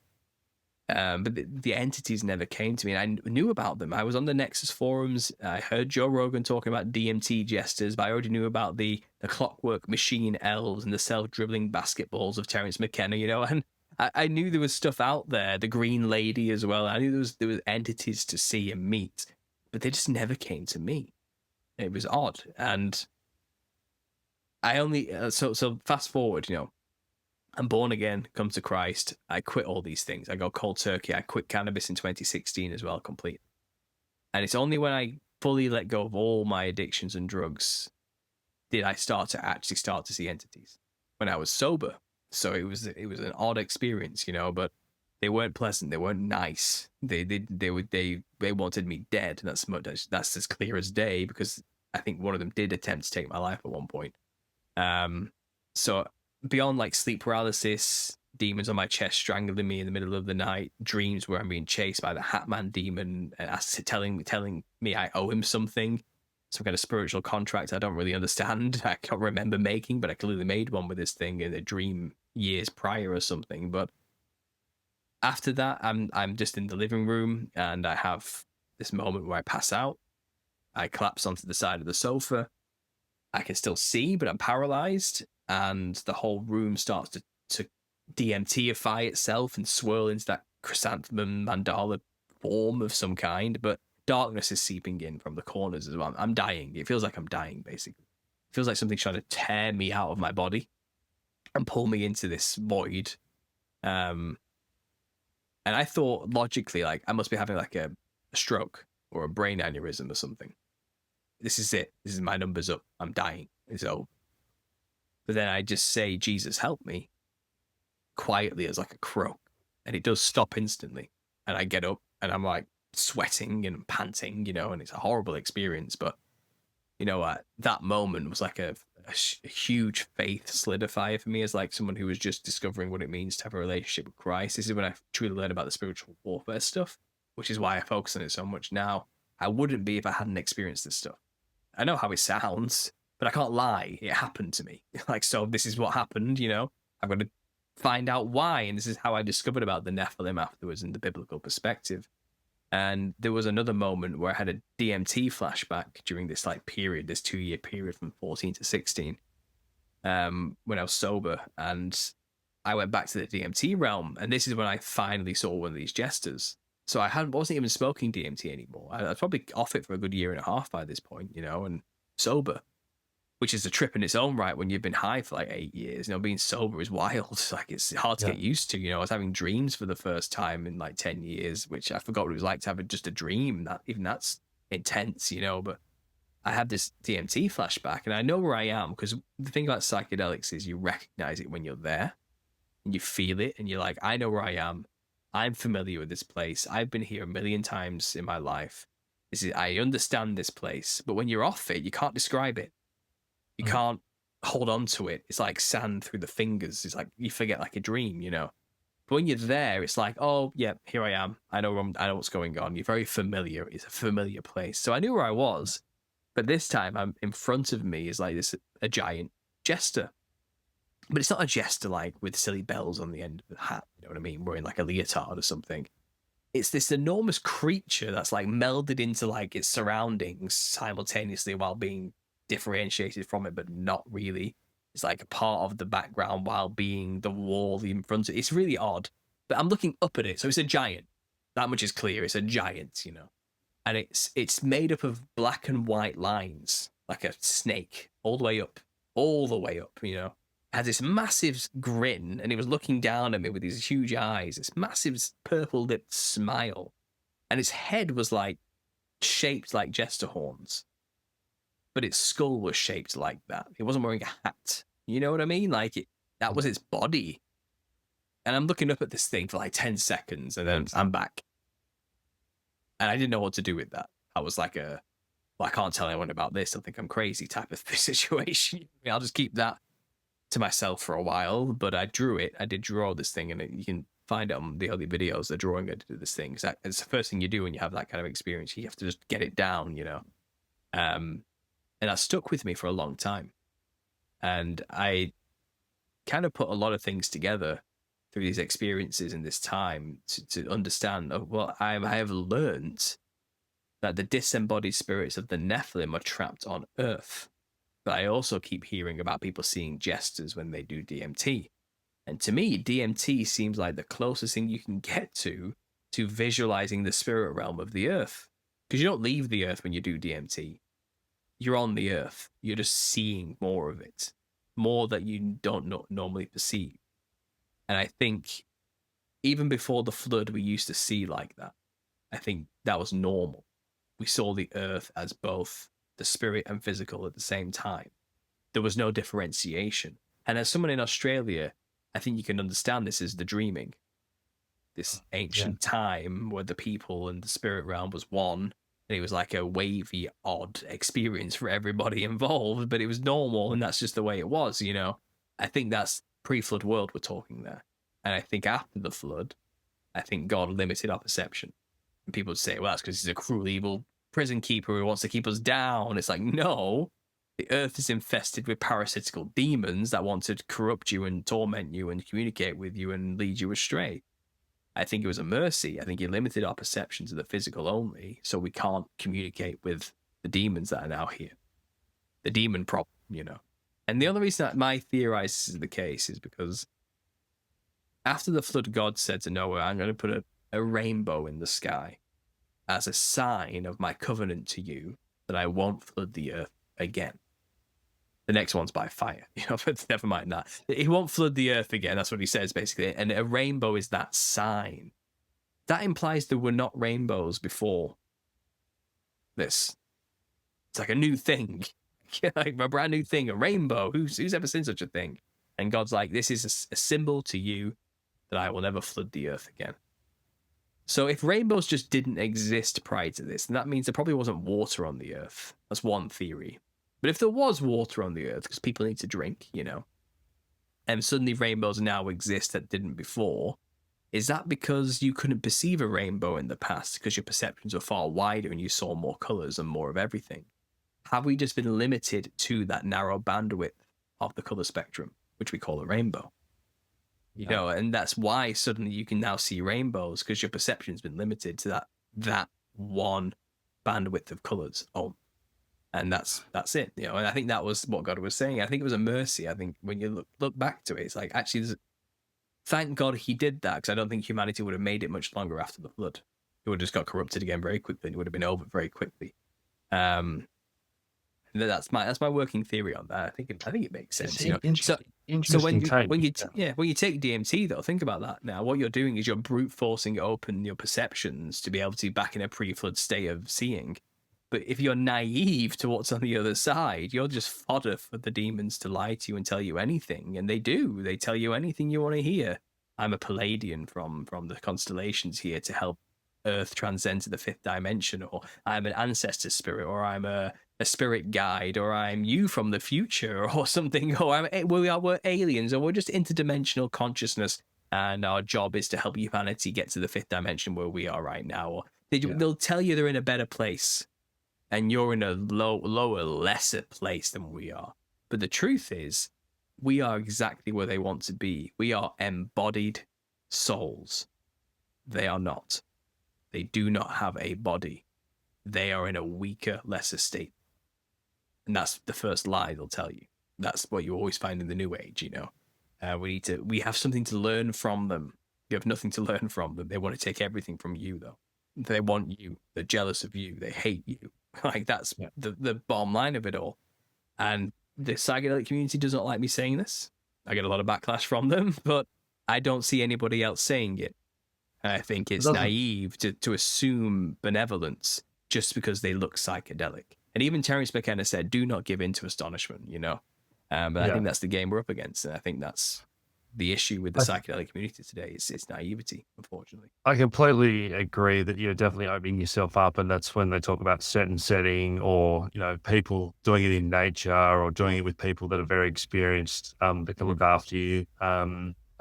But the entities never came to me, and I knew about them. I was on the Nexus forums. I heard Joe Rogan talking about DMT jesters, but I already knew about the clockwork machine elves and the self-dribbling basketballs of Terence McKenna, you know, and I knew there was stuff out there, the Green Lady as well. I knew there was entities to see and meet, but they just never came to me. It was odd, and I only so fast forward, you know, I'm born again, come to Christ. I quit all these things. I go cold turkey. I quit cannabis in 2016 as well, complete. And it's only when I fully let go of all my addictions and drugs did I start to see entities. When I was sober, so it was an odd experience, you know. But they weren't pleasant. They weren't nice. They wanted me dead. That's as clear as day, because I think one of them did attempt to take my life at one point. So beyond like sleep paralysis, demons on my chest strangling me in the middle of the night, dreams where I'm being chased by the Hatman demon telling me I owe him something, some kind of spiritual contract I don't really understand. I can't remember making, but I clearly made one with this thing in a dream years prior or something. But after that, I'm just in the living room and I have this moment where I pass out. I collapse onto the side of the sofa. I can still see, but I'm paralyzed, and the whole room starts to DMTify itself and swirl into that chrysanthemum mandala form of some kind, but darkness is seeping in from the corners as well. I'm dying. It feels like I'm dying, basically. It feels like something's trying to tear me out of my body and pull me into this void. And I thought logically, like, I must be having like a stroke or a brain aneurysm or something. This is it. This is my numbers up. I'm dying. It's over. But then I just say, Jesus, help me, quietly as like a croak. And it does stop instantly. And I get up and I'm like sweating and panting, you know, and it's a horrible experience. But, you know, that moment was like a huge faith solidifier for me as like someone who was just discovering what it means to have a relationship with Christ. This is when I truly learned about the spiritual warfare stuff, which is why I focus on it so much now. I wouldn't be if I hadn't experienced this stuff. I know how it sounds, but I can't lie. It happened to me. Like, so this is what happened, you know. I've got to find out why. And this is how I discovered about the Nephilim afterwards in the biblical perspective. And there was another moment where I had a DMT flashback during this like period, this 2-year period from 14 to 16, when I was sober. And I went back to the DMT realm. And this is when I finally saw one of these jesters. So I wasn't even smoking DMT anymore. I was probably off it for a good 1.5 years by this point, you know, and sober, which is a trip in its own right when you've been high for like 8 years. You know, being sober is wild. Like, it's hard to get used to. You know, I was having dreams for the first time in like 10 years, which I forgot what it was like to have just a dream. That's intense, you know. But I had this DMT flashback, and I know where I am, because the thing about psychedelics is you recognize it when you're there, and you feel it, and you're like, I know where I am. I'm familiar with this place. I've been here 1 million times in my life. I understand this place. But when you're off it, you can't describe it. You can't hold on to it. It's like sand through the fingers. It's like you forget, like a dream, you know. But when you're there, it's like, oh, yeah, here I am. I know what's going on. You're very familiar. It's a familiar place. So I knew where I was. But this time, I'm in front of me is like a giant jester. But it's not a jester like with silly bells on the end of the hat, you know what I mean, wearing like a leotard or something. It's this enormous creature that's like melded into like its surroundings simultaneously while being differentiated from it, but not really. It's like a part of the background while being the wall in front of it. It's really odd. But I'm looking up at it, so it's a giant. That much is clear. It's a giant, you know. And it's made up of black and white lines, like a snake, all the way up, you know. It had this massive grin, and it was looking down at me with these huge eyes, this massive purple-lipped smile. And its head was like shaped like jester horns, but its skull was shaped like that. It wasn't wearing a hat. You know what I mean? Like that was its body. And I'm looking up at this thing for like 10 seconds, and then I'm back. And I didn't know what to do with that. I was like well, I can't tell anyone about this. They'll think I'm crazy type of situation. I'll just keep that to myself for a while. But I drew it. I did draw this thing, and you can find it on the early videos, the drawing I did of this thing. It's the first thing you do when you have that kind of experience. You have to just get it down, you know. And that stuck with me for a long time. And I kind of put a lot of things together through these experiences in this time to understand, well, I have learned that the disembodied spirits of the Nephilim are trapped on Earth. But I also keep hearing about people seeing jesters when they do DMT. And to me, DMT seems like the closest thing you can get to visualizing the spirit realm of the Earth. Because you don't leave the Earth when you do DMT. You're on the Earth. You're just seeing more of it. More that you don't normally perceive. And I think even before the flood, we used to see like that. I think that was normal. We saw the Earth as both the spirit and physical at the same time. There was no differentiation. And as someone in Australia, I think you can understand this as the dreaming. This ancient time where the people and the spirit realm was one. And it was like a wavy, odd experience for everybody involved, but it was normal, and that's just the way it was, you know? I think that's pre-flood world we're talking there. And I think after the flood, I think God limited our perception. And people would say, well, that's because he's a cruel, evil prison keeper who wants to keep us down. It's like, no, the earth is infested with parasitical demons that want to corrupt you and torment you and communicate with you and lead you astray. I think it was a mercy. I think he limited our perception to the physical only, so we can't communicate with the demons that are now here. The demon problem, you know. And the only reason that my theorize this is the case is because after the flood, God said to Noah, I'm going to put a rainbow in the sky as a sign of my covenant to you that I won't flood the earth again. The next one's by fire, you know, but never mind that. He won't flood the earth again. That's what he says, basically. And a rainbow is that sign. That implies there were not rainbows before this. It's like a new thing. Like a brand new thing, a rainbow. Who's ever seen such a thing? And God's like, this is a symbol to you that I will never flood the earth again. So if rainbows just didn't exist prior to this, then that means there probably wasn't water on the earth. That's one theory. But if there was water on the earth, because people need to drink, you know, and suddenly rainbows now exist that didn't before, is that because you couldn't perceive a rainbow in the past because your perceptions were far wider and you saw more colors and more of everything? Have we just been limited to that narrow bandwidth of the color spectrum, which we call a rainbow? You know, and that's why suddenly you can now see rainbows, because your perception's been limited to that one bandwidth of colors. Oh, and that's it, you know. And I think that was what God was saying. I think it was a mercy. I think when you look back to it, it's like, actually, thank God he did that, because I don't think humanity would have made it much longer after the flood. It would have just got corrupted again very quickly. It would have been over very quickly. That's my working theory on that. I think it makes sense. You know? So when you take DMT, though, think about that. Now, what you're doing is you're brute forcing open your perceptions to be able to be back in a pre-flood state of seeing. But if you're naive to what's on the other side, you're just fodder for the demons to lie to you and tell you anything. And they do. They tell you anything you want to hear. I'm a Palladian from the constellations here to help Earth transcend to the fifth dimension, or I'm an ancestor spirit, or I'm a spirit guide, or I'm you from the future, or something, or we're aliens, or we're just interdimensional consciousness, and our job is to help humanity get to the fifth dimension where we are right now. Or they'll tell you they're in a better place, and you're in a lower, lesser place than we are. But the truth is, we are exactly where they want to be. We are embodied souls. They are not. They do not have a body. They are in a weaker, lesser state. And that's the first lie they'll tell you. that's what you always find in the New Age. We have something to learn from them. You have nothing to learn from them. They want to take everything from you, though. They want you. They're jealous of you. They hate you. Like, that's the bottom line of it all. And the psychedelic community does not like me saying this. I get a lot of backlash from them, but I don't see anybody else saying it. I think it's naive to assume benevolence just because they look psychedelic. And even Terence McKenna said, do not give in to astonishment, But I think that's the game we're up against. And I think that's the issue with the psychedelic community today. It's naivety, unfortunately. I completely agree that you're definitely opening yourself up. And that's when they talk about set and setting, or, people doing it in nature, or doing it with people that are very experienced, that can look after you.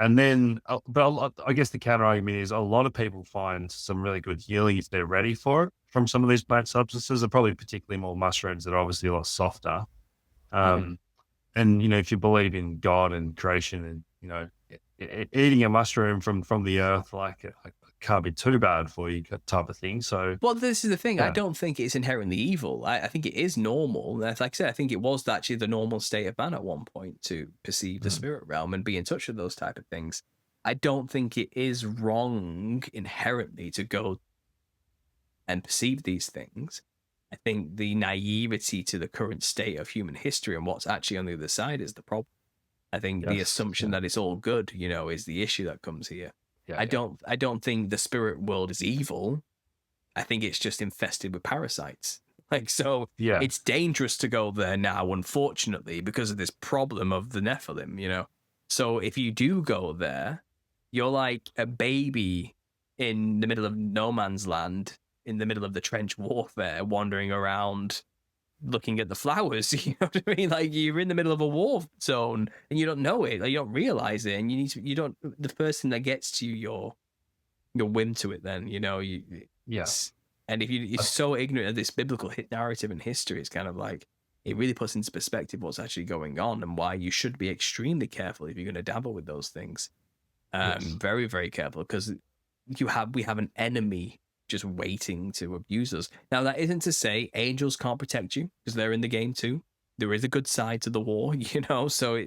And then, but I guess the counter argument is a lot of people find some really good healing if they're ready for it from some of these plant substances. Are probably particularly more mushrooms that are obviously a lot softer. And, if you believe in God and creation and, eating a mushroom from the earth, like can't be too bad for you type of thing. So, well, this is the thing. I don't think it's inherently evil. I think it is normal. Like I said, I think it was actually the normal state of man at one point to perceive the spirit realm and be in touch with those type of things. I don't think it is wrong inherently to go and perceive these things. I think the naivety to the current state of human history and what's actually on the other side is the problem. I think the assumption that it's all good, is the issue that comes here. I don't think the spirit world is evil. I think it's just infested with parasites. It's dangerous to go there now, unfortunately, because of this problem of the Nephilim, So if you do go there, you're like a baby in the middle of no man's land, in the middle of the trench warfare, wandering around looking at the flowers. You know what I mean? Like, you're in the middle of a war zone and you don't know it, like, you don't realize it, and the first thing that gets to you, your whim to it, then and if you're so ignorant of this biblical narrative and history, it's kind of like, it really puts into perspective what's actually going on and why you should be extremely careful if you're going to dabble with those things. Very, very careful, because we have an enemy just waiting to abuse us. Now, that isn't to say angels can't protect you, because they're in the game too. There is a good side to the war, so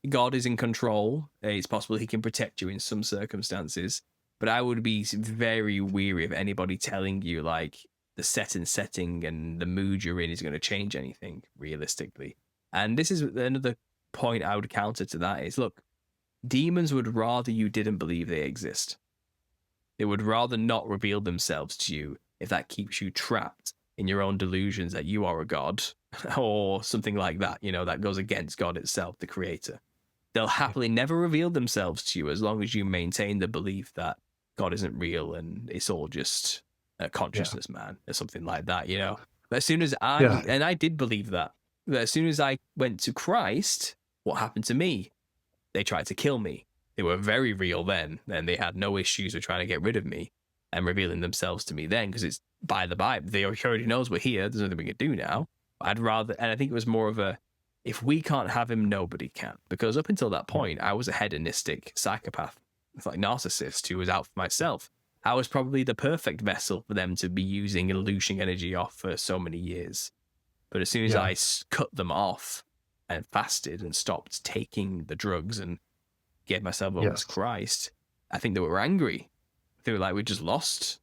God is in control. It's possible he can protect you in some circumstances, but I would be very weary of anybody telling you like the setting and the mood you're in is going to change anything realistically. And this is another point I would counter to that is, look, demons would rather you didn't believe they exist. They would rather not reveal themselves to you if that keeps you trapped in your own delusions that you are a god or something like that, that goes against God itself, the creator. They'll happily never reveal themselves to you as long as you maintain the belief that God isn't real and it's all just a consciousness, man, or something like that, But as soon as and I did believe that as soon as I went to Christ, what happened to me? They tried to kill me. They were very real then, and they had no issues with trying to get rid of me and revealing themselves to me then, because it's by the Bible. They already knows we're here. There's nothing we can do now. I'd rather, and I think it was more of a, if we can't have him, nobody can. Because up until that point, I was a hedonistic psychopath, like narcissist who was out for myself. I was probably the perfect vessel for them to be using and looshing energy off for so many years. But as soon as I cut them off and fasted and stopped taking the drugs and gave myself over to Christ, I think they were angry. They were like, we just lost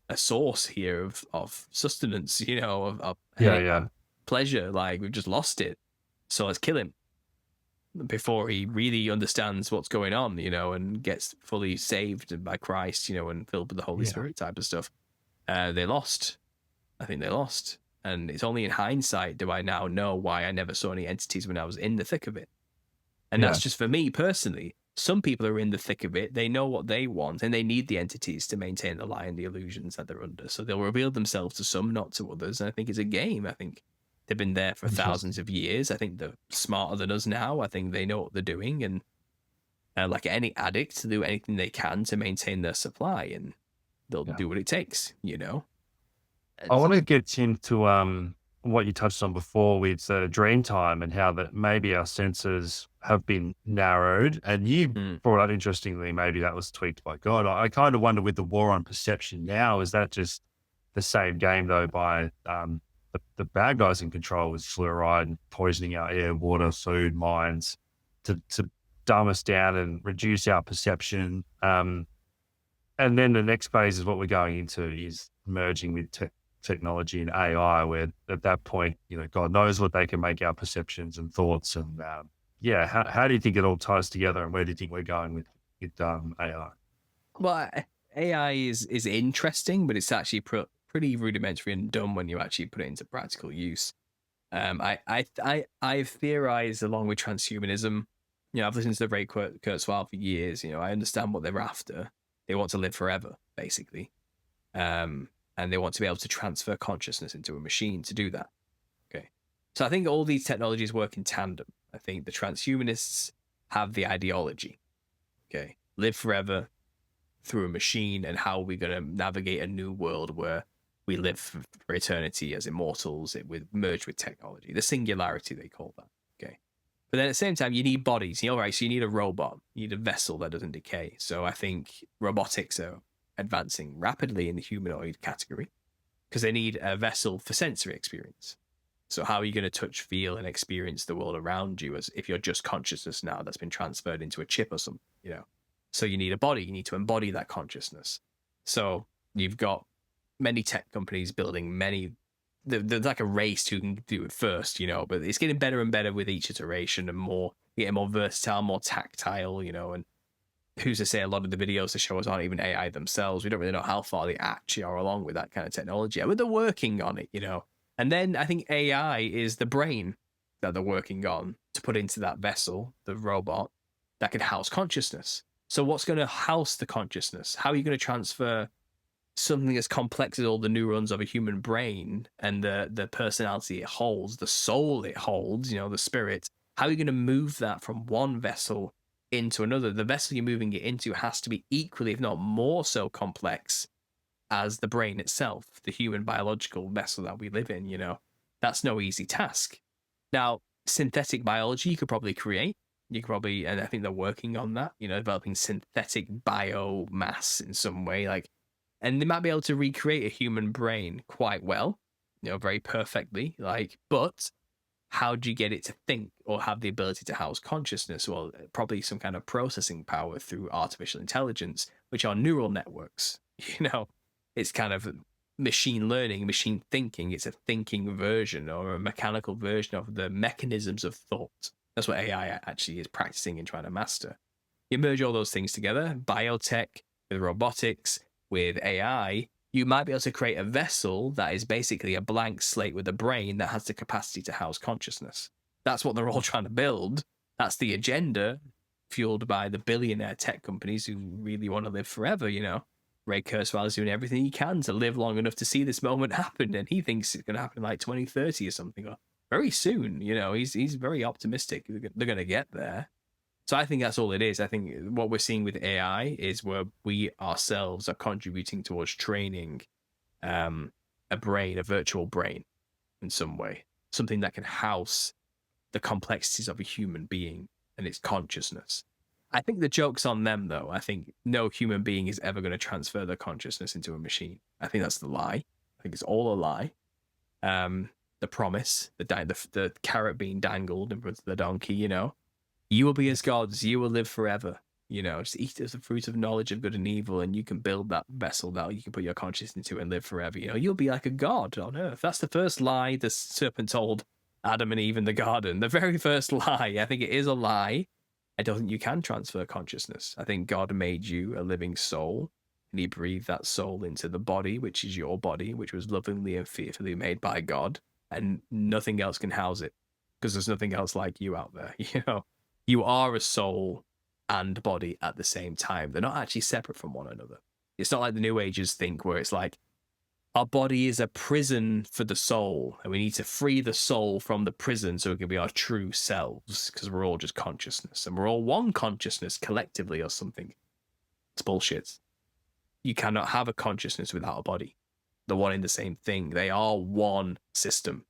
a source here of sustenance, of pleasure. Like, we've just lost it. So let's kill him before he really understands what's going on, and gets fully saved by Christ, and filled with the Holy Spirit type of stuff. They lost. I think they lost. And it's only in hindsight do I now know why I never saw any entities when I was in the thick of it. And that's just for me personally. Some people are in the thick of it. They know what they want, and they need the entities to maintain the lie and the illusions that they're under. So they'll reveal themselves to some, not to others. And I think it's a game. I think they've been there for thousands of years. I think they're smarter than us now. I think they know what they're doing. And like any addict, to do anything they can to maintain their supply, and they'll do what it takes, I want to get into what you touched on before with dream time, and how that maybe our senses have been narrowed. And you brought up, interestingly, maybe that was tweaked by God. I kind of wonder, with the war on perception now, is that just the same game though, by the the bad guys in control with fluoride, poisoning our air, water, food, minds, to dumb us down and reduce our perception. And then the next phase is what we're going into is merging with technology and AI, where at that point, God knows what they can make our perceptions and thoughts. And how do you think it all ties together, and where do you think we're going with AI? Well, AI is interesting, but it's actually pretty rudimentary and dumb when you actually put it into practical use. I've theorized along with transhumanism. I've listened to the Ray Kurzweil for years. I understand what they're after. They want to live forever, basically. And they want to be able to transfer consciousness into a machine to do that. Okay. So I think all these technologies work in tandem. I think the transhumanists have the ideology. Okay. Live forever through a machine, and how we're going to navigate a new world where we live for eternity as immortals. It would merge with technology. The singularity, they call that. Okay. But then at the same time, you need bodies. Right, so you need a robot. You need a vessel that doesn't decay. So I think robotics are advancing rapidly in the humanoid category because they need a vessel for sensory experience. So how are you going to touch, feel, and experience the world around you as if you're just consciousness now that's been transferred into a chip or something, So you need a body. You need to embody that consciousness. So you've got many tech companies building there's like a race who can do it first, but it's getting better and better with each iteration, and getting more versatile, more tactile, and who's to say a lot of the videos they show us aren't even AI themselves. We don't really know how far they actually are along with that kind of technology. But they're working on it, And then I think AI is the brain that they're working on to put into that vessel, the robot, that can house consciousness. So what's going to house the consciousness? How are you going to transfer something as complex as all the neurons of a human brain and the personality it holds, the soul it holds, the spirit? How are you going to move that from one vessel into another? The vessel you're moving it into has to be equally, if not more so complex as the brain itself, the human biological vessel that we live in. That's no easy task. Now, synthetic biology you could probably create. And I think they're working on that, developing synthetic biomass in some way, and they might be able to recreate a human brain quite well, very perfectly, but how do you get it to think or have the ability to house consciousness? Well, probably some kind of processing power through artificial intelligence, which are neural networks. It's kind of machine learning, machine thinking. It's a thinking version or a mechanical version of the mechanisms of thought. That's what AI actually is practicing and trying to master. You merge all those things together, biotech with robotics, with AI, you might be able to create a vessel that is basically a blank slate with a brain that has the capacity to house consciousness. That's what they're all trying to build. That's the agenda, fueled by the billionaire tech companies who really want to live forever, Ray Kurzweil is doing everything he can to live long enough to see this moment happen, and he thinks it's going to happen in 2030 or something, or very soon. He's very optimistic. They're going to get there. So I think that's all it is. I think what we're seeing with AI is where we ourselves are contributing towards training a brain, a virtual brain in some way, something that can house the complexities of a human being and its consciousness. I think the joke's on them, though. I think no human being is ever going to transfer their consciousness into a machine. I think that's the lie. I think it's all a lie. The promise, the carrot being dangled in front of the donkey, you will be as gods, you will live forever, just eat as the fruit of knowledge of good and evil, and you can build that vessel that you can put your consciousness into and live forever. You'll be like a god on earth. That's the first lie the serpent told Adam and Eve in the garden. The very first lie. I think it is a lie. I don't think you can transfer consciousness. I think God made you a living soul, and he breathed that soul into the body, which is your body, which was lovingly and fearfully made by God. And nothing else can house it because there's nothing else like you out there. You are a soul and body at the same time. They're not actually separate from one another. It's not like the New Agers think, where it's like our body is a prison for the soul, and we need to free the soul from the prison so it can be our true selves, because we're all just consciousness and we're all one consciousness collectively or something. It's bullshit. You cannot have a consciousness without a body. They're one in the same thing. They are one system.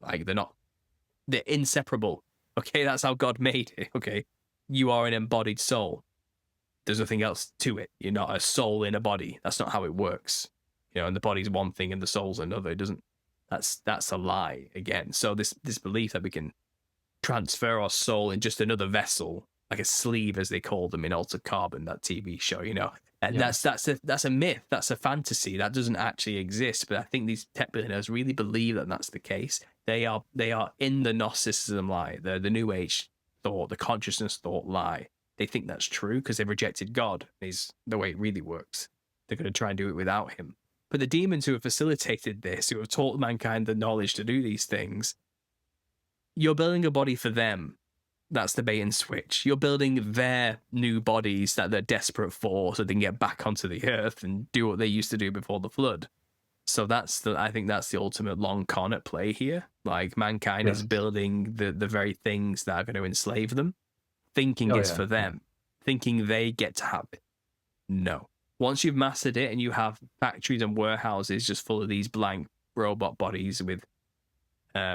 They're inseparable. Okay, that's how God made it. Okay, you are an embodied soul. There's nothing else to it. You're not a soul in a body. That's not how it works. And the body's one thing and the soul's another. It doesn't That's a lie again. So this belief that we can transfer our soul in just another vessel, like a sleeve, as they call them in Altered Carbon, that TV show, and Yeah. that's a myth, that's a fantasy that doesn't actually exist. But I think these tech billionaires really believe that that's the case. They are in the Gnosticism lie, the New Age thought, the consciousness thought lie. They think that's true because they've rejected God. Is the way it really works. They're going to try and do it without him. But the demons who have facilitated this, who have taught mankind the knowledge to do these things, you're building a body for them. That's the bait and switch. You're building their new bodies that they're desperate for so they can get back onto the earth and do what they used to do before the flood. So I think that's the ultimate long con at play here. Like, mankind is building the very things that are going to enslave them, thinking it's for them, thinking they get to have it. No. Once you've mastered it and you have factories and warehouses just full of these blank robot bodies with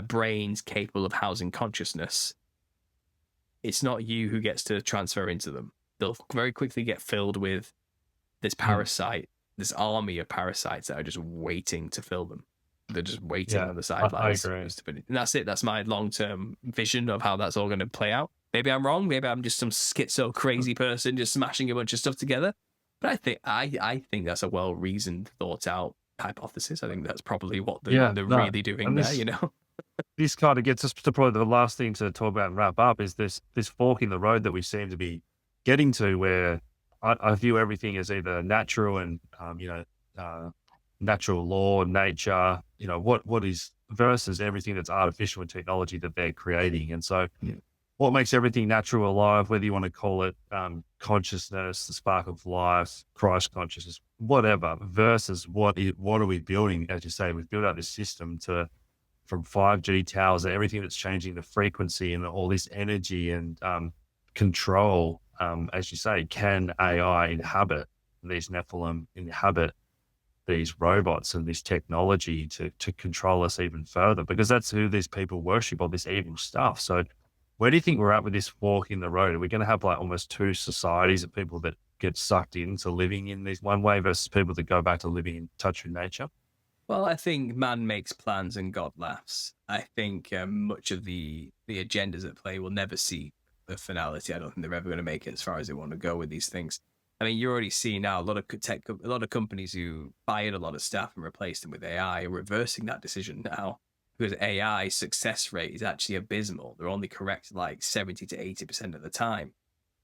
brains capable of housing consciousness, it's not you who gets to transfer into them. They'll very quickly get filled with this parasite, this army of parasites that are just waiting to fill them. They're just waiting on the sidelines. I agree. And that's it. That's my long-term vision of how that's all going to play out. Maybe I'm wrong. Maybe I'm just some schizo crazy person just smashing a bunch of stuff together. But I think that's a well-reasoned, thought-out hypothesis. I think that's probably what they're really doing there, This kind of gets us to probably the last thing to talk about and wrap up is this fork in the road that we seem to be getting to, where I view everything as either natural and, natural law, nature, what is versus everything that's artificial and technology that they're creating. And so what makes everything natural, alive, whether you want to call it consciousness, the spark of life, Christ consciousness, whatever, versus what are we building? As you say, we've built out this system from 5G towers, everything that's changing the frequency and all this energy and control. As you say, can AI inhabit these Nephilim, inhabit these robots and this technology to control us even further? Because that's who these people worship, all this evil stuff. So where do you think we're at with this fork in the road? Are we going to have like almost two societies of people that get sucked into living in this one way versus people that go back to living in touch with nature? Well, I think man makes plans and God laughs. I think much of the agendas at play will never see the finality. I don't think they're ever going to make it as far as they want to go with these things. I mean, you're already seeing now a lot of companies who fired a lot of staff and replaced them with AI are reversing that decision now, because AI success rate is actually abysmal. They're only correct like 70 to 80% of the time.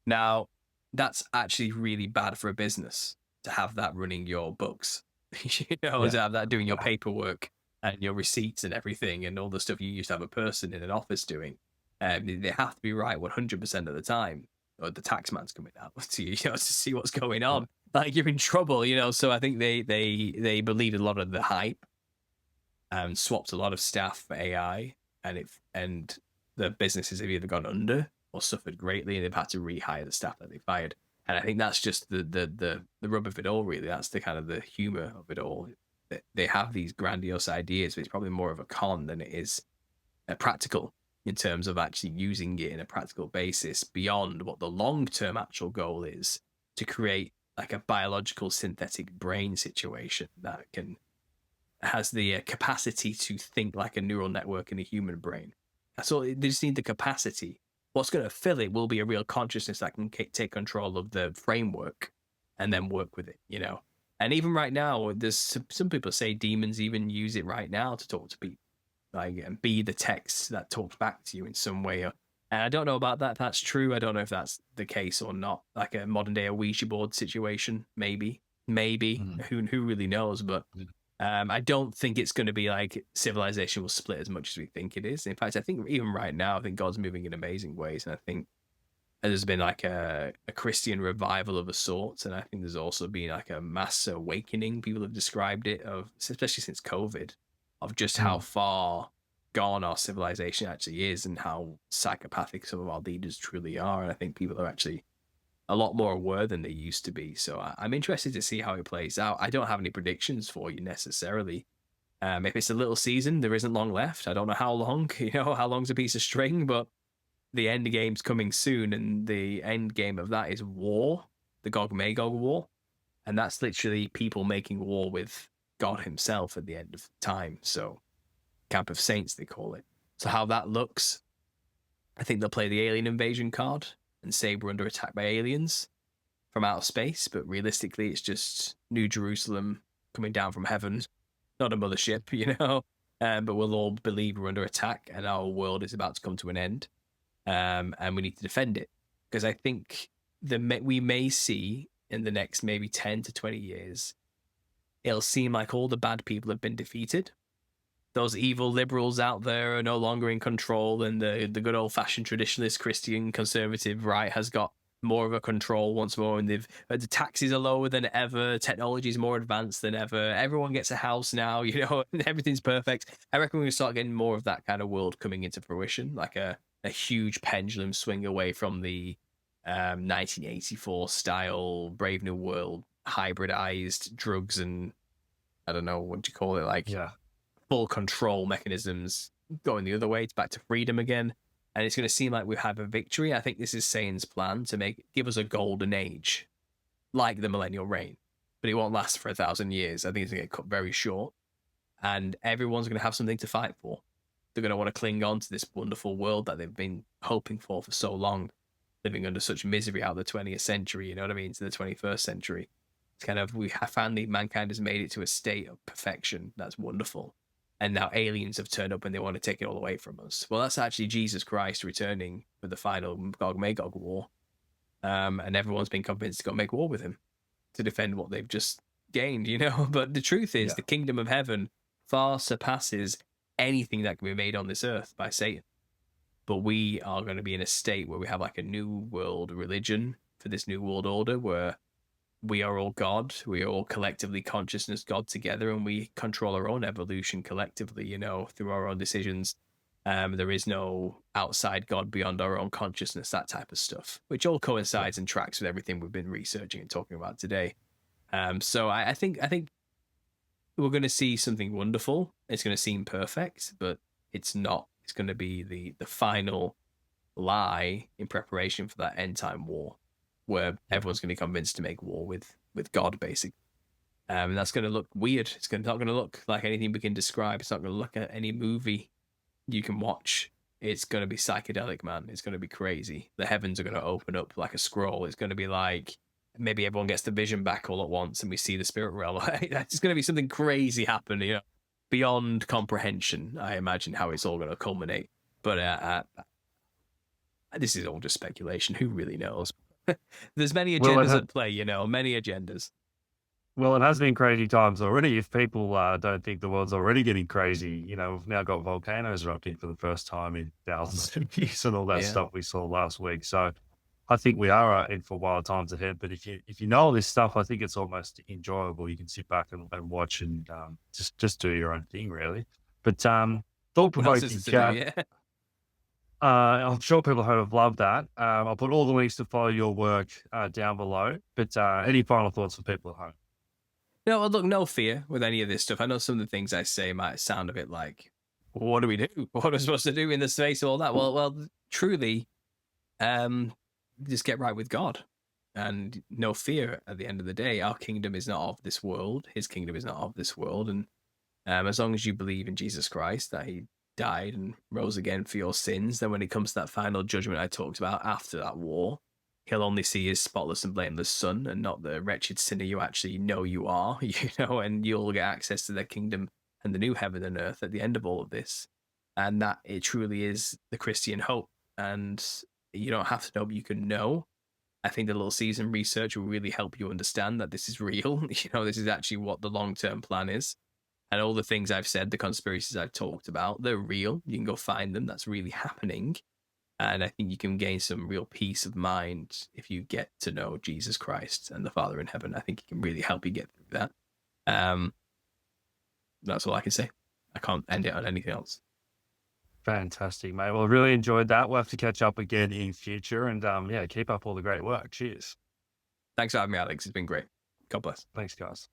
Now, that's actually really bad for a business to have that running your books. To have that doing your paperwork and your receipts and everything and all the stuff you used to have a person in an office doing. They have to be right 100% of the time, or the tax man's coming out to you, to see what's going on. Like, you're in trouble, So I think they believed a lot of the hype and swapped a lot of staff for AI, and the businesses have either gone under or suffered greatly, and they've had to rehire the staff that they fired. And I think that's just the rub of it all, really. That's the kind of the humor of it all. They have these grandiose ideas, but it's probably more of a con than it is practical in terms of actually using it in a practical basis beyond what the long-term actual goal is, to create like a biological synthetic brain situation that has the capacity to think like a neural network in a human brain. That's all. They just need the capacity. What's going to fill it will be a real consciousness that can take control of the framework and then work with it, And even right now, there's some people say demons even use it right now to talk to people, like, and be the text that talks back to you in some way. And I don't know about that. If that's true. I don't know if that's the case or not. Like a modern day Ouija board situation, maybe. Who really knows? But I don't think it's going to be like civilization will split as much as we think it is. In fact, I think even right now, I think God's moving in amazing ways. And I think there's been like a Christian revival of a sort. And I think there's also been like a mass awakening, people have described it, of especially since COVID, of just how far gone our civilization actually is and how psychopathic some of our leaders truly are. And I think people are actually a lot more aware than they used to be. So I'm interested to see how it plays out. I don't have any predictions for you necessarily. If it's a little season, there isn't long left. I don't know how long, how long's a piece of string, but the end game's coming soon. And the end game of that is war, the Gog-Magog war. And that's literally people making war with God himself at the end of time. So camp of saints, they call it. So how that looks, I think they'll play the alien invasion card and say we're under attack by aliens from outer space, but realistically it's just New Jerusalem coming down from heaven, not a mothership, but we'll all believe we're under attack and our world is about to come to an end, and we need to defend it. Because I think we may see in the next maybe 10 to 20 years, it'll seem like all the bad people have been defeated. Those evil liberals out there are no longer in control, and the good old-fashioned traditionalist Christian conservative right has got more of a control once more, and the taxes are lower than ever, technology is more advanced than ever, everyone gets a house now, and everything's perfect. I reckon we're going to start getting more of that kind of world coming into fruition, like a huge pendulum swing away from the 1984 style Brave New World hybridized drugs and I don't know what you call it, full control mechanisms going the other way. It's back to freedom again. And it's going to seem like we have a victory. I think this is Satan's plan to give us a golden age, like the millennial reign. But it won't last for 1,000 years. I think it's going to get cut very short. And everyone's going to have something to fight for. They're going to want to cling on to this wonderful world that they've been hoping for so long, living under such misery out of the 20th century, you know what I mean, to the 21st century. It's kind of, finally, mankind has made it to a state of perfection. That's wonderful. And now aliens have turned up and they want to take it all away from us. Well, that's actually Jesus Christ returning for the final Gog-Magog war. And everyone's been convinced to go make war with him to defend what they've just gained, But the truth is, the kingdom of heaven far surpasses anything that can be made on this earth by Satan. But we are going to be in a state where we have like a new world religion for this new world order where we are all God, we are all collectively consciousness God together, and we control our own evolution collectively, through our own decisions. There is no outside God beyond our own consciousness, that type of stuff, which all coincides and tracks with everything we've been researching and talking about today. So I think we're going to see something wonderful. It's going to seem perfect, but it's not. It's going to be the final lie in preparation for that end time war, where everyone's going to be convinced to make war with God, basically. And that's going to look weird. It's not going to look like anything we can describe. It's not going to look at any movie you can watch. It's going to be psychedelic, man. It's going to be crazy. The heavens are going to open up like a scroll. It's going to be like maybe everyone gets the vision back all at once and we see the spirit realm. It's going to be something crazy happen, beyond comprehension, I imagine, how it's all going to culminate. But this is all just speculation. Who really knows? There's many agendas at play, many agendas. Well, it has been crazy times already. If people don't think the world's already getting crazy, we've now got volcanoes erupting for the first time in thousands of years and all that stuff we saw last week. So I think we are in for wild times ahead. But if you know all this stuff, I think it's almost enjoyable. You can sit back and watch and just do your own thing, really. But thought-provoking chat. I'm sure people have loved that. I'll put all the links to follow your work down below. But any final thoughts for people at home? No, look, no fear with any of this stuff. I know some of the things I say might sound a bit like, what do we do? What are we supposed to do in the space of all that? Well, truly, just get right with God and no fear at the end of the day. Our kingdom is not of this world. His kingdom is not of this world. And as long as you believe in Jesus Christ, that he died and rose again for your sins, then when it comes to that final judgment I talked about after that war, he'll only see his spotless and blameless son and not the wretched sinner you actually know you are, and you'll get access to the kingdom and the new heaven and earth at the end of all of this. And that it truly is the Christian hope. And you don't have to know, but you can know. I think the little season research will really help you understand that this is real. This is actually what the long-term plan is. And all the things I've said, the conspiracies I've talked about, they're real. You can go find them. That's really happening. And I think you can gain some real peace of mind if you get to know Jesus Christ and the Father in heaven. I think it can really help you get through that. That's all I can say. I can't end it on anything else. Fantastic, mate. Well, I really enjoyed that. We'll have to catch up again in future. And keep up all the great work. Cheers. Thanks for having me, Alex. It's been great. God bless. Thanks, guys.